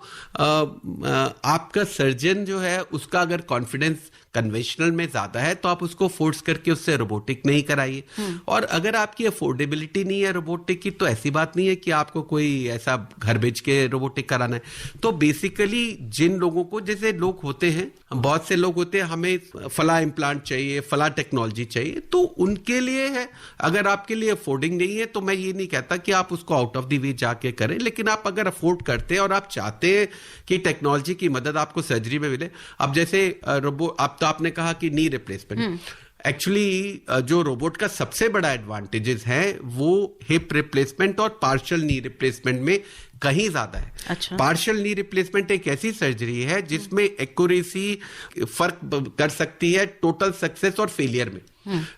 आपका सर्जन जो है उसका अगर कॉन्फिडेंस कन्वेंशनल में ज्यादा है तो आप उसको फोर्स करके उससे रोबोटिक नहीं कराइए। और अगर आपकी अफोर्डेबिलिटी नहीं है रोबोटिक की, तो ऐसी बात नहीं है कि आपको कोई ऐसा घर बेच के रोबोटिक कराना है। तो बेसिकली जिन लोगों को, जैसे लोग होते हैं, बहुत से लोग होते हैं, हमें फला इम्प्लांट चाहिए, फला टेक्नोलॉजी चाहिए, तो उनके लिए है। अगर आपके लिए अफोर्डिंग नहीं है तो मैं ये नहीं कहता कि आप उसको आउट ऑफ द वे जाके करें, लेकिन आप अगर अफोर्ड करते हैं और आप चाहते हैं कि टेक्नोलॉजी की मदद आपको सर्जरी में मिले। अब जैसे रोबोट, अब तो आपने कहा कि नी रिप्लेसमेंट, एक्चुअली जो रोबोट का सबसे बड़ा एडवांटेजेस है वो हिप रिप्लेसमेंट और पार्शियल नी रिप्लेसमेंट में कहीं ज्यादा है। अच्छा। पार्शियल नी रिप्लेसमेंट एक ऐसी सर्जरी है जिसमें एक्यूरेसी फर्क कर सकती है टोटल सक्सेस और फेलियर में।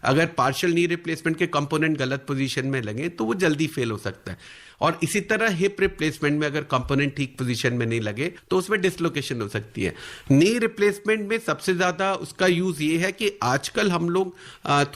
अगर पार्शियल नी रिप्लेसमेंट के कंपोनेंट गलत पोजीशन में लगे तो वो जल्दी फेल हो सकता है, और इसी तरह हिप रिप्लेसमेंट में अगर कंपोनेंट ठीक पोजीशन में नहीं लगे तो उसमें डिसलोकेशन हो सकती है। नी रिप्लेसमेंट में सबसे ज्यादा उसका यूज ये है कि आजकल हम लोग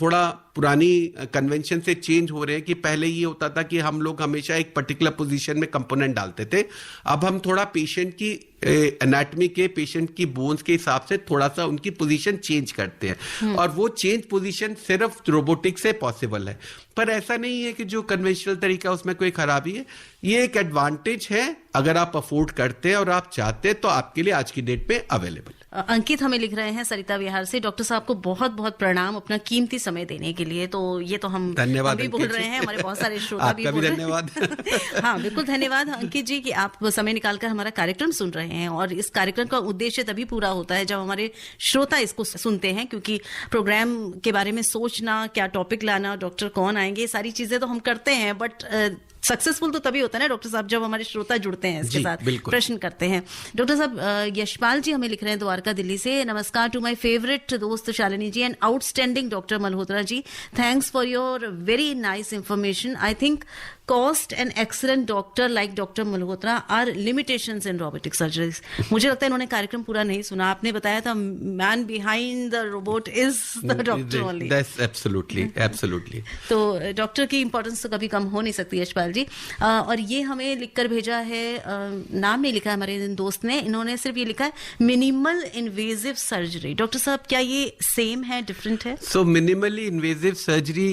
थोड़ा पुरानी कन्वेंशन से चेंज हो रहे हैं कि पहले ये होता था कि हम लोग हमेशा एक पर्टिकुलर पोजीशन में कंपोनेंट डालते थे। अब हम थोड़ा पेशेंट की एनाटॉमी के, पेशेंट की बोन्स के हिसाब से थोड़ा सा उनकी पोजीशन चेंज करते हैं, और वो चेंज पोजीशन सिर्फ रोबोटिक से पॉसिबल है। पर ऐसा नहीं है कि जो कन्वेंशनल तरीका उसमें कोई खराबी है, ये एक एडवांटेज है। अगर आप अफोर्ड करते हैं और आप चाहते हैं तो आपके लिए आज की डेट में अवेलेबल। अंकित हमें लिख रहे हैं सरिता विहार से, डॉक्टर साहब को बहुत बहुत प्रणाम अपना कीमती समय देने के लिए। तो ये तो हम धन्यवाद भी बोल रहे हैं, हमारे बहुत सारे श्रोता भी बोल रहे हैं। धन्यवाद। हाँ बिल्कुल धन्यवाद अंकित जी कि आप समय निकालकर हमारा कार्यक्रम सुन रहे हैं, और इस कार्यक्रम का उद्देश्य तभी पूरा होता है जब हमारे श्रोता इसको सुनते हैं, क्योंकि प्रोग्राम के बारे में सोचना, क्या टॉपिक लाना, डॉक्टर कौन आएंगे, सारी चीजें तो हम करते हैं, बट सक्सेसफुल तो तभी होता है ना डॉक्टर साहब जब हमारे श्रोता जुड़ते हैं इसके साथ, प्रश्न करते हैं। डॉक्टर साहब यशपाल जी हमें लिख रहे हैं द्वारका दिल्ली से, नमस्कार टू माय फेवरेट दोस्त Shalini ji and outstanding doctor Malhotra ji, thanks for your very nice information. I think cost and excellent doctor like Dr. Malhotra are limitations in robotic surgeries। मुझे लगता है इन्होंने कार्यक्रम पूरा नहीं सुना। आपने बताया था man behind the robot is the doctor only। That's absolutely। तो डॉक्टर की इंपॉर्टेंस तो कभी कम हो नहीं सकती यशपाल जी। और ये हमें लिखकर भेजा है, नाम नहीं लिखा है हमारे दोस्त ने, इन्होंने सिर्फ ये लिखा है मिनिमल इन्वेजिव सर्जरी। डॉक्टर साहब क्या ये सेम है, डिफरेंट है? सो मिनिमली इन्वेजिव सर्जरी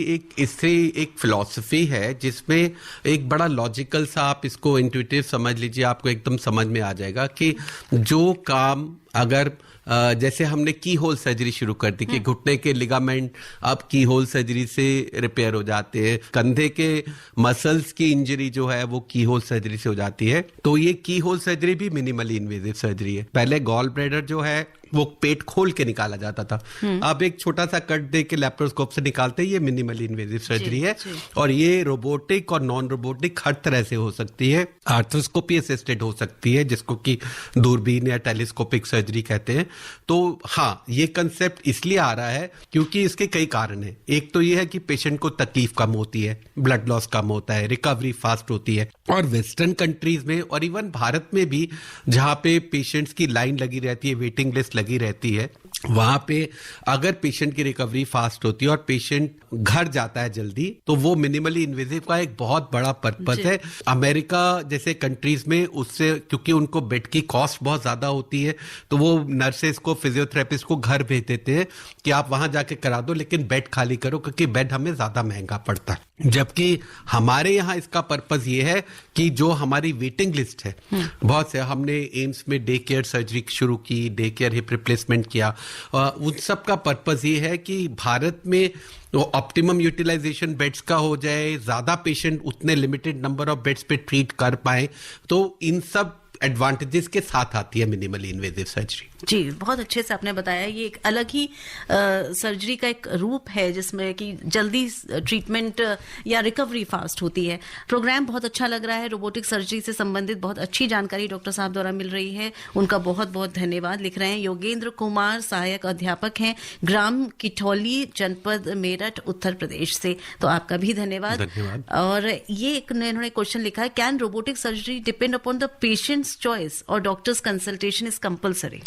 एक फिलॉसफी है जिसमें एक बड़ा लॉजिकल सा, आप इसको इंट्यूटिव समझ लीजिए, आपको एकदम समझ में आ जाएगा कि जो काम अगर जैसे हमने की होल सर्जरी शुरू कर दी कि घुटने के लिगामेंट अब की होल सर्जरी से रिपेयर हो जाते हैं, कंधे के मसल्स की इंजरी जो है वो की होल सर्जरी से हो जाती है, तो ये की होल सर्जरी भी मिनिमली इन्वेजिव सर्जरी है। पहले गॉल ब्लैडर जो है वो पेट खोल के निकाला जाता था, अब एक छोटा सा कट दे के लैप्रोस्कोप से निकालते हैं, ये मिनिमली इन्वेजिव सर्जरी है। और ये रोबोटिक और नॉन रोबोटिक हर तरह से हो सकती है, आर्थ्रोस्कोपी असिस्टेड हो सकती है जिसको कि दूरबीन या टेलीस्कोपिक सर्जरी कहते हैं। तो हाँ, ये कंसेप्ट इसलिए आ रहा है क्योंकि इसके कई कारण हैं। एक तो ये है कि पेशेंट को तकलीफ कम होती है, ब्लड लॉस कम होता है, रिकवरी फास्ट होती है, और वेस्टर्न कंट्रीज में और इवन भारत में भी जहां पे पेशेंट्स की लाइन लगी रहती है, वेटिंग लिस्ट लगी रहती है, वहां पे अगर पेशेंट की रिकवरी फास्ट होती है और पेशेंट घर जाता है जल्दी, तो वो मिनिमली इन्वेजिव का एक बहुत बड़ा पर्पस है। अमेरिका जैसे कंट्रीज में उससे, क्योंकि उनको बेड की कॉस्ट बहुत ज्यादा होती है, तो वो नर्सेस को, फिजियोथेरेपिस्ट को घर भेज देते हैं कि आप वहां जाके करा दो, लेकिन बेड खाली करो क्योंकि बेड हमें ज्यादा महंगा पड़ता है। जबकि हमारे यहाँ इसका पर्पस ये है कि जो हमारी वेटिंग लिस्ट है, बहुत से हमने एम्स में डे केयर सर्जरी शुरू की, डे केयर हिप रिप्लेसमेंट किया, उन सब का पर्पस ये है कि भारत में ऑप्टिमम यूटिलाइजेशन बेड्स का हो जाए, ज्यादा पेशेंट उतने लिमिटेड नंबर ऑफ बेड्स पे ट्रीट कर पाए। तो इन सब एडवांटेजेस के साथ आती है मिनिमली इन्वेजिव सर्जरी। जी, बहुत अच्छे से आपने बताया। ये एक अलग ही सर्जरी का एक रूप है जिसमें कि जल्दी ट्रीटमेंट या रिकवरी फास्ट होती है। प्रोग्राम बहुत अच्छा लग रहा है, रोबोटिक सर्जरी से संबंधित बहुत अच्छी जानकारी डॉक्टर साहब द्वारा मिल रही है, उनका बहुत बहुत धन्यवाद। लिख रहे हैं योगेंद्र कुमार, सहायक अध्यापक हैं, ग्राम किठौली, जनपद मेरठ, उत्तर प्रदेश से। तो आपका भी धन्यवाद। और ये एक इन्होंने क्वेश्चन लिखा है, can robotic surgery depend upon the patients choice और डॉक्टर्स कंसल्टेशन इज कंपल्सरी?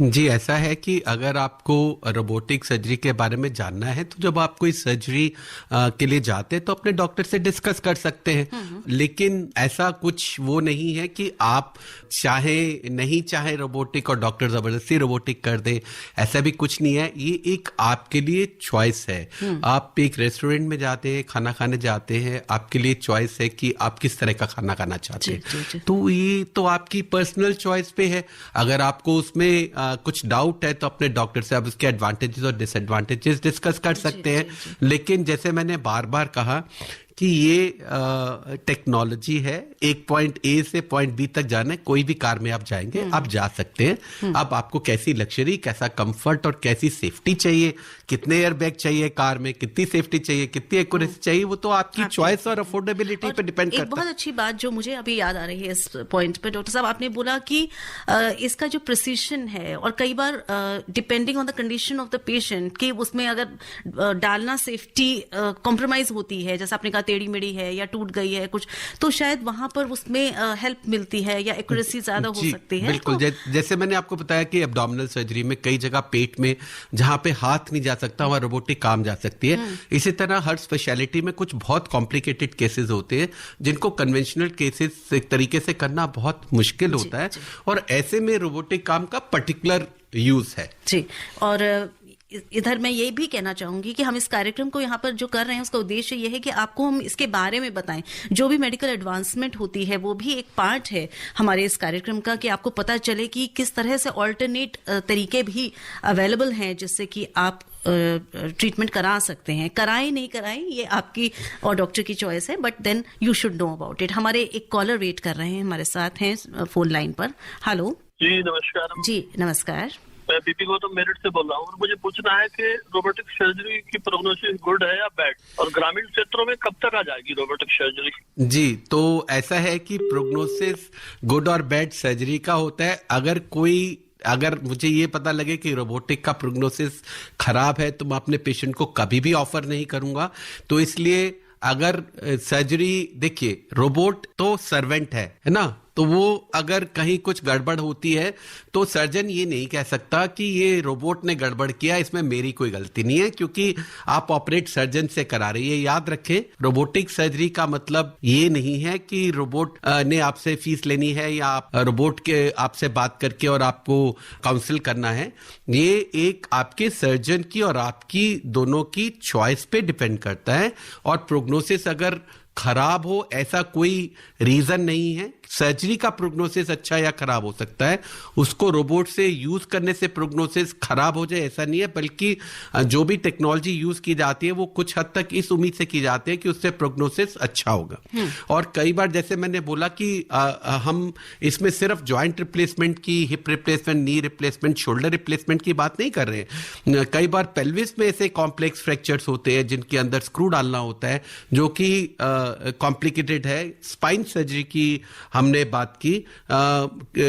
जी, ऐसा है कि अगर आपको रोबोटिक सर्जरी के बारे में जानना है तो जब आप कोई सर्जरी के लिए जाते हैं तो अपने डॉक्टर से डिस्कस कर सकते हैं, लेकिन ऐसा कुछ वो नहीं है कि आप चाहे नहीं चाहे रोबोटिक और डॉक्टर जबरदस्ती रोबोटिक कर दे, ऐसा भी कुछ नहीं है। ये एक आपके लिए चॉइस है। आप एक रेस्टोरेंट में जाते हैं, खाना खाने जाते हैं, आपके लिए चॉइस है कि आप किस तरह का खाना खाना चाहते हैं, तो ये तो आपकी पर्सनल चॉइस पे है। अगर आपको उसमें कुछ डाउट है तो अपने डॉक्टर से आप उसके एडवांटेजेस और डिसएडवांटेजेस डिस्कस कर सकते हैं। लेकिन जैसे मैंने बार बार कहा कि ये टेक्नोलॉजी है, एक पॉइंट ए से पॉइंट बी तक जाना है, कोई भी कार में आप जाएंगे आप जा सकते हैं। अब आपको कैसी लग्जरी, कैसा कंफर्ट और कैसी सेफ्टी चाहिए, कितने एयर बैग चाहिए कार में, कितनी सेफ्टी चाहिए, कितनी एक्यूरेसी चाहिए, वो तो आपकी चॉइस और अफोर्डेबिलिटी पे डिपेंड करता है। एक बहुत अच्छी बात जो मुझे अभी याद आ रही है इस पॉइंट पे, डॉक्टर साहब आपने बोला कि इसका जो प्रिसीशन है, और कई बार depending on the condition of the patient कि उसमें अगर डालना सेफ्टी कॉम्प्रोमाइज होती है, जैसे आपने कहा टेढ़ी मेढ़ी है या टूट गई है कुछ, तो शायद वहां पर उसमें हेल्प मिलती है या एक्यूरेसी ज्यादा हो सकती है। बिल्कुल, जैसे मैंने आपको बताया कि एब्डोमिनल सर्जरी में कई जगह पेट में जहां पे हाथ नहीं जा सकता वहां रोबोटिक काम जा सकती है। इसी तरह हर स्पेशलिटी में कुछ बहुत कॉम्प्लिकेटेड केसेस होते हैं जिनको कन्वेंशनल केसेस एक तरीके से करना बहुत मुश्किल होता है, और ऐसे में रोबोटिक काम का पर्टिकुलर यूज है। जी, और इधर मैं ये भी कहना चाहूंगी कि हम इस कार्यक्रम को यहाँ पर जो कर रहे हैं उसका उद्देश्य ये है कि आपको हम इसके बारे में बताएं। जो भी मेडिकल एडवांसमेंट होती है वो भी एक पार्ट है हमारे इस कार्यक्रम का, कि आपको पता चले कि किस तरह से ऑल्टरनेट तरीके भी अवेलेबल हैं जिससे कि आप ट्रीटमेंट करा सकते हैं। कराएं नहीं कराएं ये आपकी और डॉक्टर की चॉइस है, but then you should know about it. हमारे एक कॉलर वेट कर रहे हैं, हमारे साथ हैं फोन लाइन पर। हेलो जी नमस्कार। जी नमस्कार, मैं बीपी गौतम मेरठ से बोल रहा हूँ, और मुझे पूछना है कि रोबोटिक सर्जरी की प्रोग्नोसिस गुड है या बैड, और ग्रामीण क्षेत्रों में कब तक आ जाएगी रोबोटिक सर्जरी? जी, तो ऐसा है कि प्रोग्नोसिस गुड और बैड सर्जरी का होता है। अगर मुझे ये पता लगे कि रोबोटिक का प्रोग्नोसिस खराब है तो मैं अपने पेशेंट को कभी भी ऑफर नहीं करूंगा। तो इसलिए अगर सर्जरी, देखिए रोबोट तो सर्वेंट है ना, तो वो अगर कहीं कुछ गड़बड़ होती है तो सर्जन ये नहीं कह सकता कि ये रोबोट ने गड़बड़ किया, इसमें मेरी कोई गलती नहीं है, क्योंकि आप ऑपरेट सर्जन से करा रही है। याद रखें, रोबोटिक सर्जरी का मतलब ये नहीं है कि रोबोट ने आपसे फीस लेनी है या आप रोबोट के आपसे बात करके और आपको काउंसिल करना है। ये एक आपके सर्जन की और आपकी दोनों की चॉइस पे डिपेंड करता है, और प्रोग्नोसिस अगर खराब हो ऐसा कोई रीजन नहीं है। सर्जरी का प्रोग्नोसिस अच्छा या खराब हो सकता है, उसको रोबोट से यूज करने से प्रोग्नोसिस खराब हो जाए ऐसा नहीं है, बल्कि जो भी टेक्नोलॉजी यूज की जाती है वो कुछ हद तक इस उम्मीद से की जाती है कि उससे प्रोग्नोसिस अच्छा होगा। और कई बार जैसे मैंने बोला कि हम इसमें सिर्फ जॉइंट रिप्लेसमेंट की, hip replacement, knee replacement, shoulder replacement की बात नहीं कर रहे हैं। कई बार पेल्विस में ऐसे कॉम्प्लेक्स फ्रैक्चर्स होते हैं जिनके अंदर स्क्रू डालना होता है, जो कि कॉम्प्लिकेटेड है। स्पाइन सर्जरी की हमने बात की,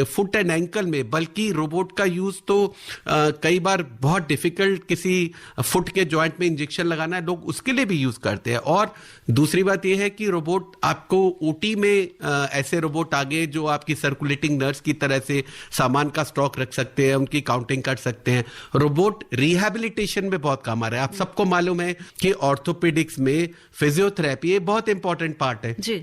फुट एंड एंकल में, बल्कि रोबोट का यूज तो कई बार बहुत डिफिकल्ट, किसी फुट के जॉइंट में इंजेक्शन लगाना है, लोग उसके लिए भी यूज करते हैं। और दूसरी बात यह है कि रोबोट आपको ओटी में ऐसे रोबोट आ गए जो आपकी सर्कुलेटिंग नर्स की तरह से सामान का स्टॉक रख सकते हैं, उनकी काउंटिंग कर सकते हैं। रोबोट रिहैबिलिटेशन में बहुत काम आ रहा है। आप सबको मालूम है कि ऑर्थोपेडिक्स में फिजियोथेरेपी एक बहुत इंपॉर्टेंट पार्ट है जी।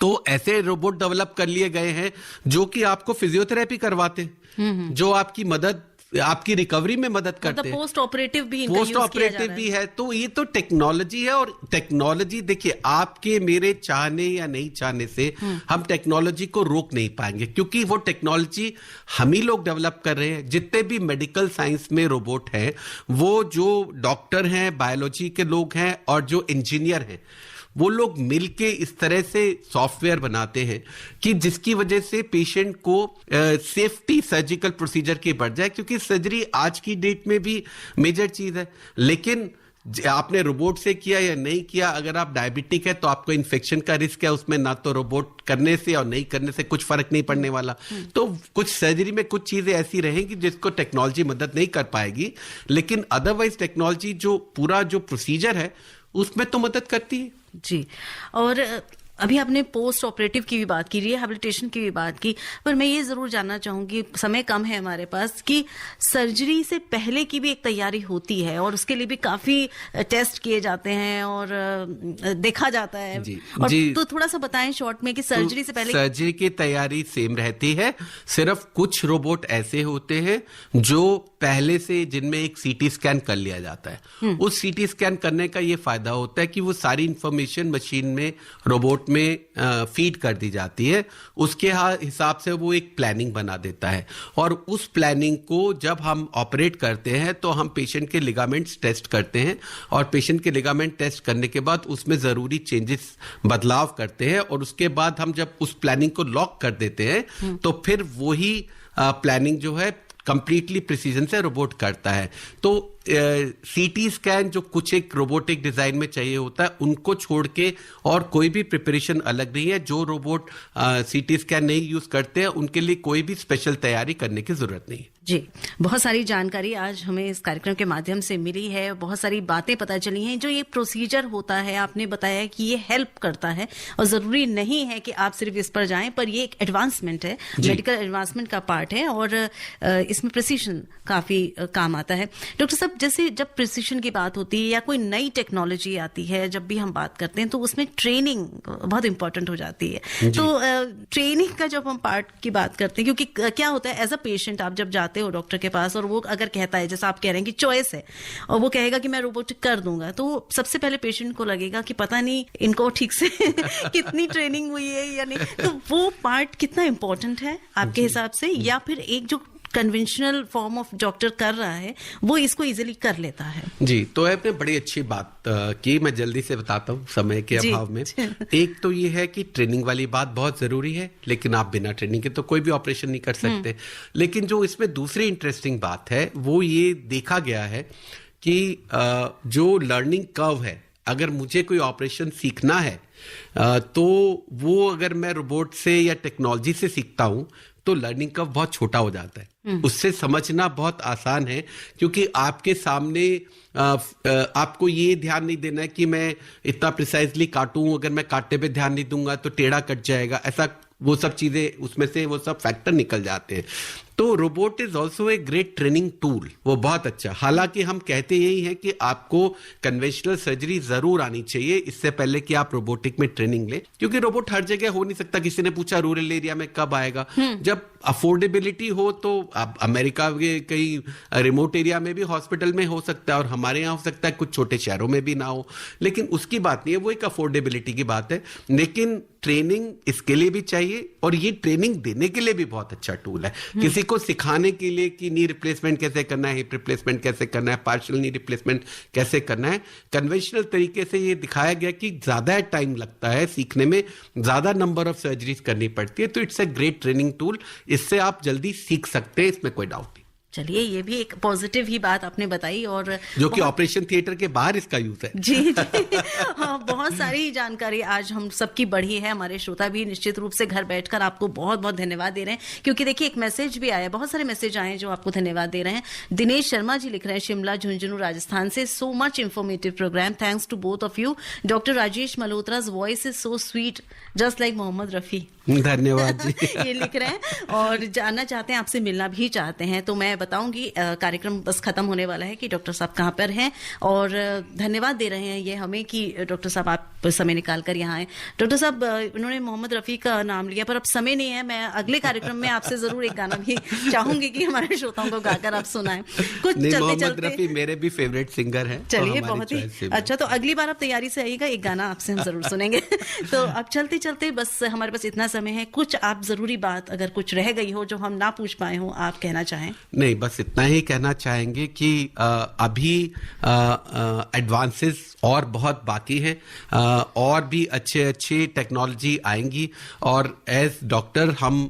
तो ऐसे रोबोट डेवलप कर लिए गए हैं जो कि आपको फिजियोथेरेपी करवाते, जो आपकी मदद, आपकी रिकवरी में मदद करते हैं। पोस्ट ऑपरेटिव भी है। तो ये तो टेक्नोलॉजी है, और टेक्नोलॉजी देखिए, आपके मेरे चाहने या नहीं चाहने से हम टेक्नोलॉजी को रोक नहीं पाएंगे, क्योंकि वो टेक्नोलॉजी हम ही लोग डेवलप कर रहे हैं। जितने भी मेडिकल साइंस में रोबोट हैं, वो जो डॉक्टर हैं, बायोलॉजी के लोग हैं, और जो इंजीनियर हैं, वो लोग मिलके इस तरह से सॉफ्टवेयर बनाते हैं कि जिसकी वजह से पेशेंट को सेफ्टी सर्जिकल प्रोसीजर की बढ़ जाए, क्योंकि सर्जरी आज की डेट में भी मेजर चीज है। लेकिन आपने रोबोट से किया या नहीं किया, अगर आप डायबिटिक है तो आपको इन्फेक्शन का रिस्क है, उसमें ना तो रोबोट करने से और नहीं करने से कुछ फर्क नहीं पड़ने वाला। तो कुछ सर्जरी में कुछ चीजें ऐसी रहेंगी जिसको टेक्नोलॉजी मदद नहीं कर पाएगी, लेकिन अदरवाइज टेक्नोलॉजी जो पूरा जो प्रोसीजर है उसमें तो मदद करती है जी। और अभी आपने पोस्ट ऑपरेटिव की भी बात की, रिहैबिलिटेशन की भी बात की, पर मैं ये जरूर जानना चाहूंगी, समय कम है हमारे पास, कि सर्जरी से पहले की भी एक तैयारी होती है और उसके लिए भी काफी टेस्ट किए जाते हैं और देखा जाता है जी, और जी, तो थोड़ा सा बताएं शॉर्ट में कि सर्जरी से पहले सर्जरी की तैयारी सेम रहती है। सिर्फ कुछ रोबोट ऐसे होते हैं जो पहले से, जिनमें एक सीटी स्कैन कर लिया जाता है। उस सीटी स्कैन करने का ये फायदा होता है कि वो सारी इंफॉर्मेशन मशीन में रोबोट रोबोट में फीड कर दी जाती है, उसके हिसाब से वो एक प्लानिंग बना देता है और उस प्लानिंग को जब हम ऑपरेट करते हैं तो हम पेशेंट के लिगामेंट्स टेस्ट करते हैं और पेशेंट के लिगामेंट टेस्ट करने के बाद उसमें जरूरी चेंजेस बदलाव करते हैं और उसके बाद हम जब उस प्लानिंग को लॉक कर देते हैं तो फिर वही प्लानिंग जो है कंप्लीटली प्रिसीजन से रोबोट करता है। तो सीटी स्कैन जो कुछ एक रोबोटिक डिजाइन में चाहिए होता है उनको छोड़ के और कोई भी प्रिपरेशन अलग नहीं है। जो रोबोट सीटी स्कैन नहीं यूज करते हैं उनके लिए कोई भी स्पेशल तैयारी करने की जरूरत नहीं है। जी, बहुत सारी जानकारी आज हमें इस कार्यक्रम के माध्यम से मिली है, बहुत सारी बातें पता चली हैं। जो ये प्रोसीजर होता है आपने बताया कि ये हेल्प करता है और जरूरी नहीं है कि आप सिर्फ इस पर जाएं, पर ये एक एडवांसमेंट है, मेडिकल एडवांसमेंट का पार्ट है और इसमें प्रिसीजन काफी काम आता है। डॉक्टर साहब, जैसे जब प्रिसीजन की बात होती है या कोई नई टेक्नोलॉजी आती है, जब भी हम बात करते हैं तो उसमें ट्रेनिंग बहुत इंपॉर्टेंट हो जाती है। तो ट्रेनिंग का जब हम पार्ट की बात करते हैं, क्योंकि क्या होता है एज अ पेशेंट आप जब जाते हो डॉक्टर के पास और वो अगर कहता है, जैसा आप कह रहे हैं कि चॉइस है और वो कहेगा कि मैं रोबोटिक कर दूंगा, तो सबसे पहले पेशेंट को लगेगा कि पता नहीं इनको ठीक से कितनी ट्रेनिंग हुई है या नहीं। तो वो पार्ट कितना इंपॉर्टेंट है आपके हिसाब से, या फिर एक जो कन्वेंशनल फॉर्म ऑफ डॉक्टर कर रहा है वो इसको इजीली कर लेता है? जी, तो आपने बड़ी अच्छी बात की, मैं जल्दी से बताता हूँ समय के अभाव में। एक तो ये है कि ट्रेनिंग वाली बात बहुत जरूरी है, लेकिन आप बिना ट्रेनिंग के तो कोई भी ऑपरेशन नहीं कर सकते। लेकिन जो इसमें दूसरी इंटरेस्टिंग बात है वो ये देखा गया है कि जो लर्निंग कर्व है, अगर मुझे कोई ऑपरेशन सीखना है तो वो अगर मैं रोबोट से या टेक्नोलॉजी से सीखता हूं तो लर्निंग कर्व बहुत छोटा हो जाता है। उससे समझना बहुत आसान है, क्योंकि आपके सामने आपको ये ध्यान नहीं देना है कि मैं इतना प्रिसाइजली काटूं, अगर मैं काटने पे ध्यान नहीं दूंगा तो टेढ़ा कट जाएगा, ऐसा वो सब चीजें उसमें से वो सब फैक्टर निकल जाते हैं। तो robot is also a great training tool, वो बहुत अच्छा। हालांकि हम कहते यही हैं कि आपको कन्वेंशनल सर्जरी जरूर आनी चाहिए इससे पहले कि आप रोबोटिक में ट्रेनिंग लें, क्योंकि रोबोट हर जगह हो नहीं सकता। किसी ने पूछा रूरल एरिया में कब आएगा, जब अफोर्डेबिलिटी हो। तो अब अमेरिका के कई रिमोट एरिया में भी हॉस्पिटल में हो सकता है और हमारे यहाँ हो सकता है, कुछ छोटे शहरों में भी ना हो, लेकिन उसकी बात नहीं है, वो एक अफोर्डेबिलिटी की बात है। लेकिन ट्रेनिंग इसके लिए भी चाहिए और ये ट्रेनिंग देने के लिए भी बहुत अच्छा टूल है। किसी को सिखाने के लिए कि नी रिप्लेसमेंट कैसे करना है, हिप रिप्लेसमेंट कैसे करना है, पार्शियल नी रिप्लेसमेंट कैसे करना है, कन्वेंशनल तरीके से ये दिखाया गया कि ज्यादा टाइम लगता है सीखने में, ज्यादा नंबर ऑफ सर्जरीज करनी पड़ती है। तो it's a great training tool, इससे आप जल्दी सीख सकते हैं, इसमें कोई डाउट नहीं। चलिए, ये भी एक पॉजिटिव ही बात आपने बताई, और जो कि ऑपरेशन थिएटर के बाहर इसका यूज है। जी जी, हाँ, बहुत सारी जानकारी आज हम सबकी बढ़ी है। हमारे श्रोता भी निश्चित रूप से घर बैठकर आपको बहुत बहुत धन्यवाद दे रहे हैं, क्योंकि देखिए एक मैसेज भी आया, बहुत सारे मैसेज आए हैं जो आपको धन्यवाद दे रहे हैं। दिनेश शर्मा जी लिख रहे हैं शिमला झुंझुनू राजस्थान से, so much informative programme, thanks to both of you. Doctor Rajesh Malhotra's voice is so sweet just like Mohammed Rafi. धन्यवाद जी। ये लिख रहे हैं और जानना चाहते हैं, आपसे मिलना भी चाहते हैं। तो मैं बताऊंगी कार्यक्रम बस खत्म होने वाला है कि डॉक्टर साहब कहाँ पर हैं, और धन्यवाद दे रहे हैं ये हमें कि डॉक्टर साहब आप समय निकाल कर यहाँ आए। डॉक्टर साहब, उन्होंने मोहम्मद रफी का नाम लिया, पर अब समय नहीं है। मैं अगले कार्यक्रम में आपसे जरूर एक गाना भी चाहूंगी कि हमारे श्रोताओं को गाकर आप सुनाएं। कुछ चलते चलते, रफी मेरे भी फेवरेट सिंगर है। चलिए, बहुत ही अच्छा। तो अगली बार आप तैयारी से आइएगा, एक गाना आपसे हम जरूर सुनेंगे। तो अब चलते चलते बस हमारे पास इतना समय है, कुछ आप जरूरी बात अगर कुछ रह गई हो जो हम ना पूछ पाए हो, आप कहना चाहें? नहीं, बस इतना ही कहना चाहेंगे कि अभी एडवांसेस और बहुत बाकी है, और भी अच्छे अच्छे टेक्नोलॉजी आएंगी। और एज डॉक्टर हम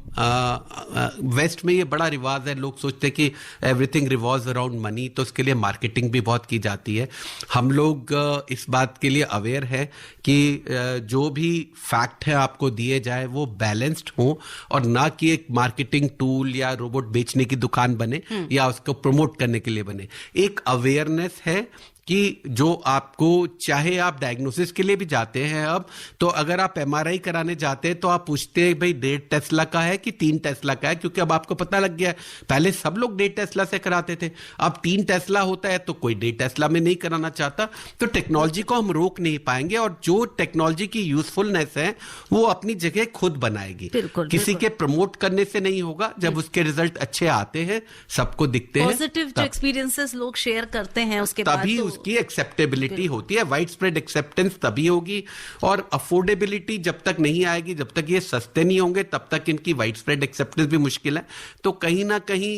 वेस्ट में ये बड़ा रिवाज है, लोग सोचते हैं कि एवरीथिंग रिवॉल्व्स अराउंड मनी, तो उसके लिए मार्केटिंग भी बहुत की जाती है। हम लोग इस बात के लिए अवेयर है कि जो भी फैक्ट है आपको दिए जाए वो बैलेंस्ड हो, और ना कि एक मार्केटिंग टूल या रोबोट बेचने की दुकान बने या उसको प्रमोट करने के लिए बने। एक अवेयरनेस है कि जो आपको, चाहे आप डायग्नोसिस के लिए भी जाते हैं अब, तो अगर आप एमआरआई कराने जाते हैं तो आप पूछते हैं भाई 1.5 टेस्ला का है कि 3 टेस्ला का है, क्योंकि अब आपको पता लग गया है। पहले सब लोग 1.5 टेस्ला से कराते थे, अब 3 टेस्ला होता है तो कोई 1.5 टेस्ला में नहीं कराना चाहता। तो टेक्नोलॉजी को हम रोक नहीं पाएंगे, और जो टेक्नोलॉजी की यूजफुलनेस है वो अपनी जगह खुद बनाएगी। किसी के प्रमोट करने से नहीं होगा। जब उसके रिजल्ट अच्छे आते हैं, सबको दिखते हैं, पॉजिटिव जो एक्सपीरियंसेस लोग शेयर करते हैं, उसके बाद तभी उसकी एक्सेप्टेबिलिटी होती है। वाइड स्प्रेड एक्सेप्टेंस तभी होगी, और अफोर्डेबिलिटी जब तक नहीं आएगी, जब तक ये सस्ते नहीं होंगे, तब तक इनकी वाइड स्प्रेड एक्सेप्टेंस भी मुश्किल है। तो कहीं ना कहीं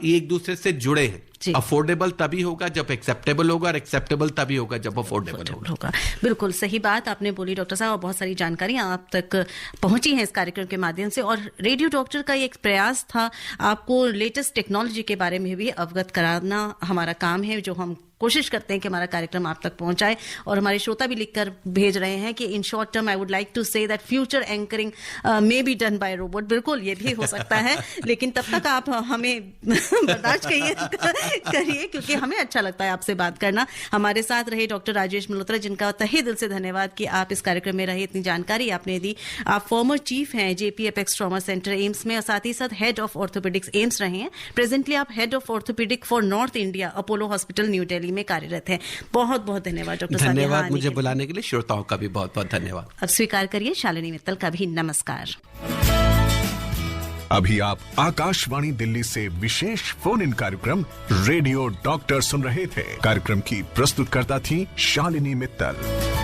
ये एक दूसरे से जुड़े हैं। अफोर्डेबल तभी होगा जब एक्सेप्टेबल होगा, और एक्सेप्टेबल तभी होगा जब अफोर्डेबल होगा। बिल्कुल सही बात आपने बोली डॉक्टर साहब, और बहुत सारी जानकारियां आप तक पहुंची हैं इस कार्यक्रम के माध्यम से। और रेडियो डॉक्टर का एक प्रयास था आपको लेटेस्ट टेक्नोलॉजी के बारे में भी अवगत कराना हमारा काम है, जो हम कोशिश करते हैं कि हमारा कार्यक्रम आप तक पहुंचाए। और हमारे श्रोता भी लिखकर भेज रहे हैं कि in short term I would like to say that future anchoring may be done by robot. बिल्कुल ये भी हो सकता है, लेकिन तब तक आप हमें बर्दाश्त करिए, क्योंकि हमें अच्छा लगता है आपसे बात करना। हमारे साथ रहे डॉक्टर राजेश मल्होत्रा, जिनका तहे दिल से धन्यवाद कि आप इस कार्यक्रम में रहे, इतनी जानकारी आपने दी। आप फॉर्मर चीफ हैं JP Apex trauma centre AIIMS में, और साथ ही साथ हेड ऑफ ऑर्थोपेडिक्स एम्स रहे हैं। प्रेजेंटली आप head of orthopaedic for north India Apollo hospital new Delhi में कार्यरत है। बहुत बहुत धन्यवाद डॉक्टर साहब, धन्यवाद मुझे बुलाने के लिए। श्रोताओं का भी बहुत बहुत धन्यवाद। अब स्वीकार करिए शालिनी मित्तल का भी नमस्कार। अभी आप आकाशवाणी दिल्ली से विशेष फोन इन कार्यक्रम रेडियो डॉक्टर सुन रहे थे। कार्यक्रम की प्रस्तुतकर्ता थी शालिनी मित्तल।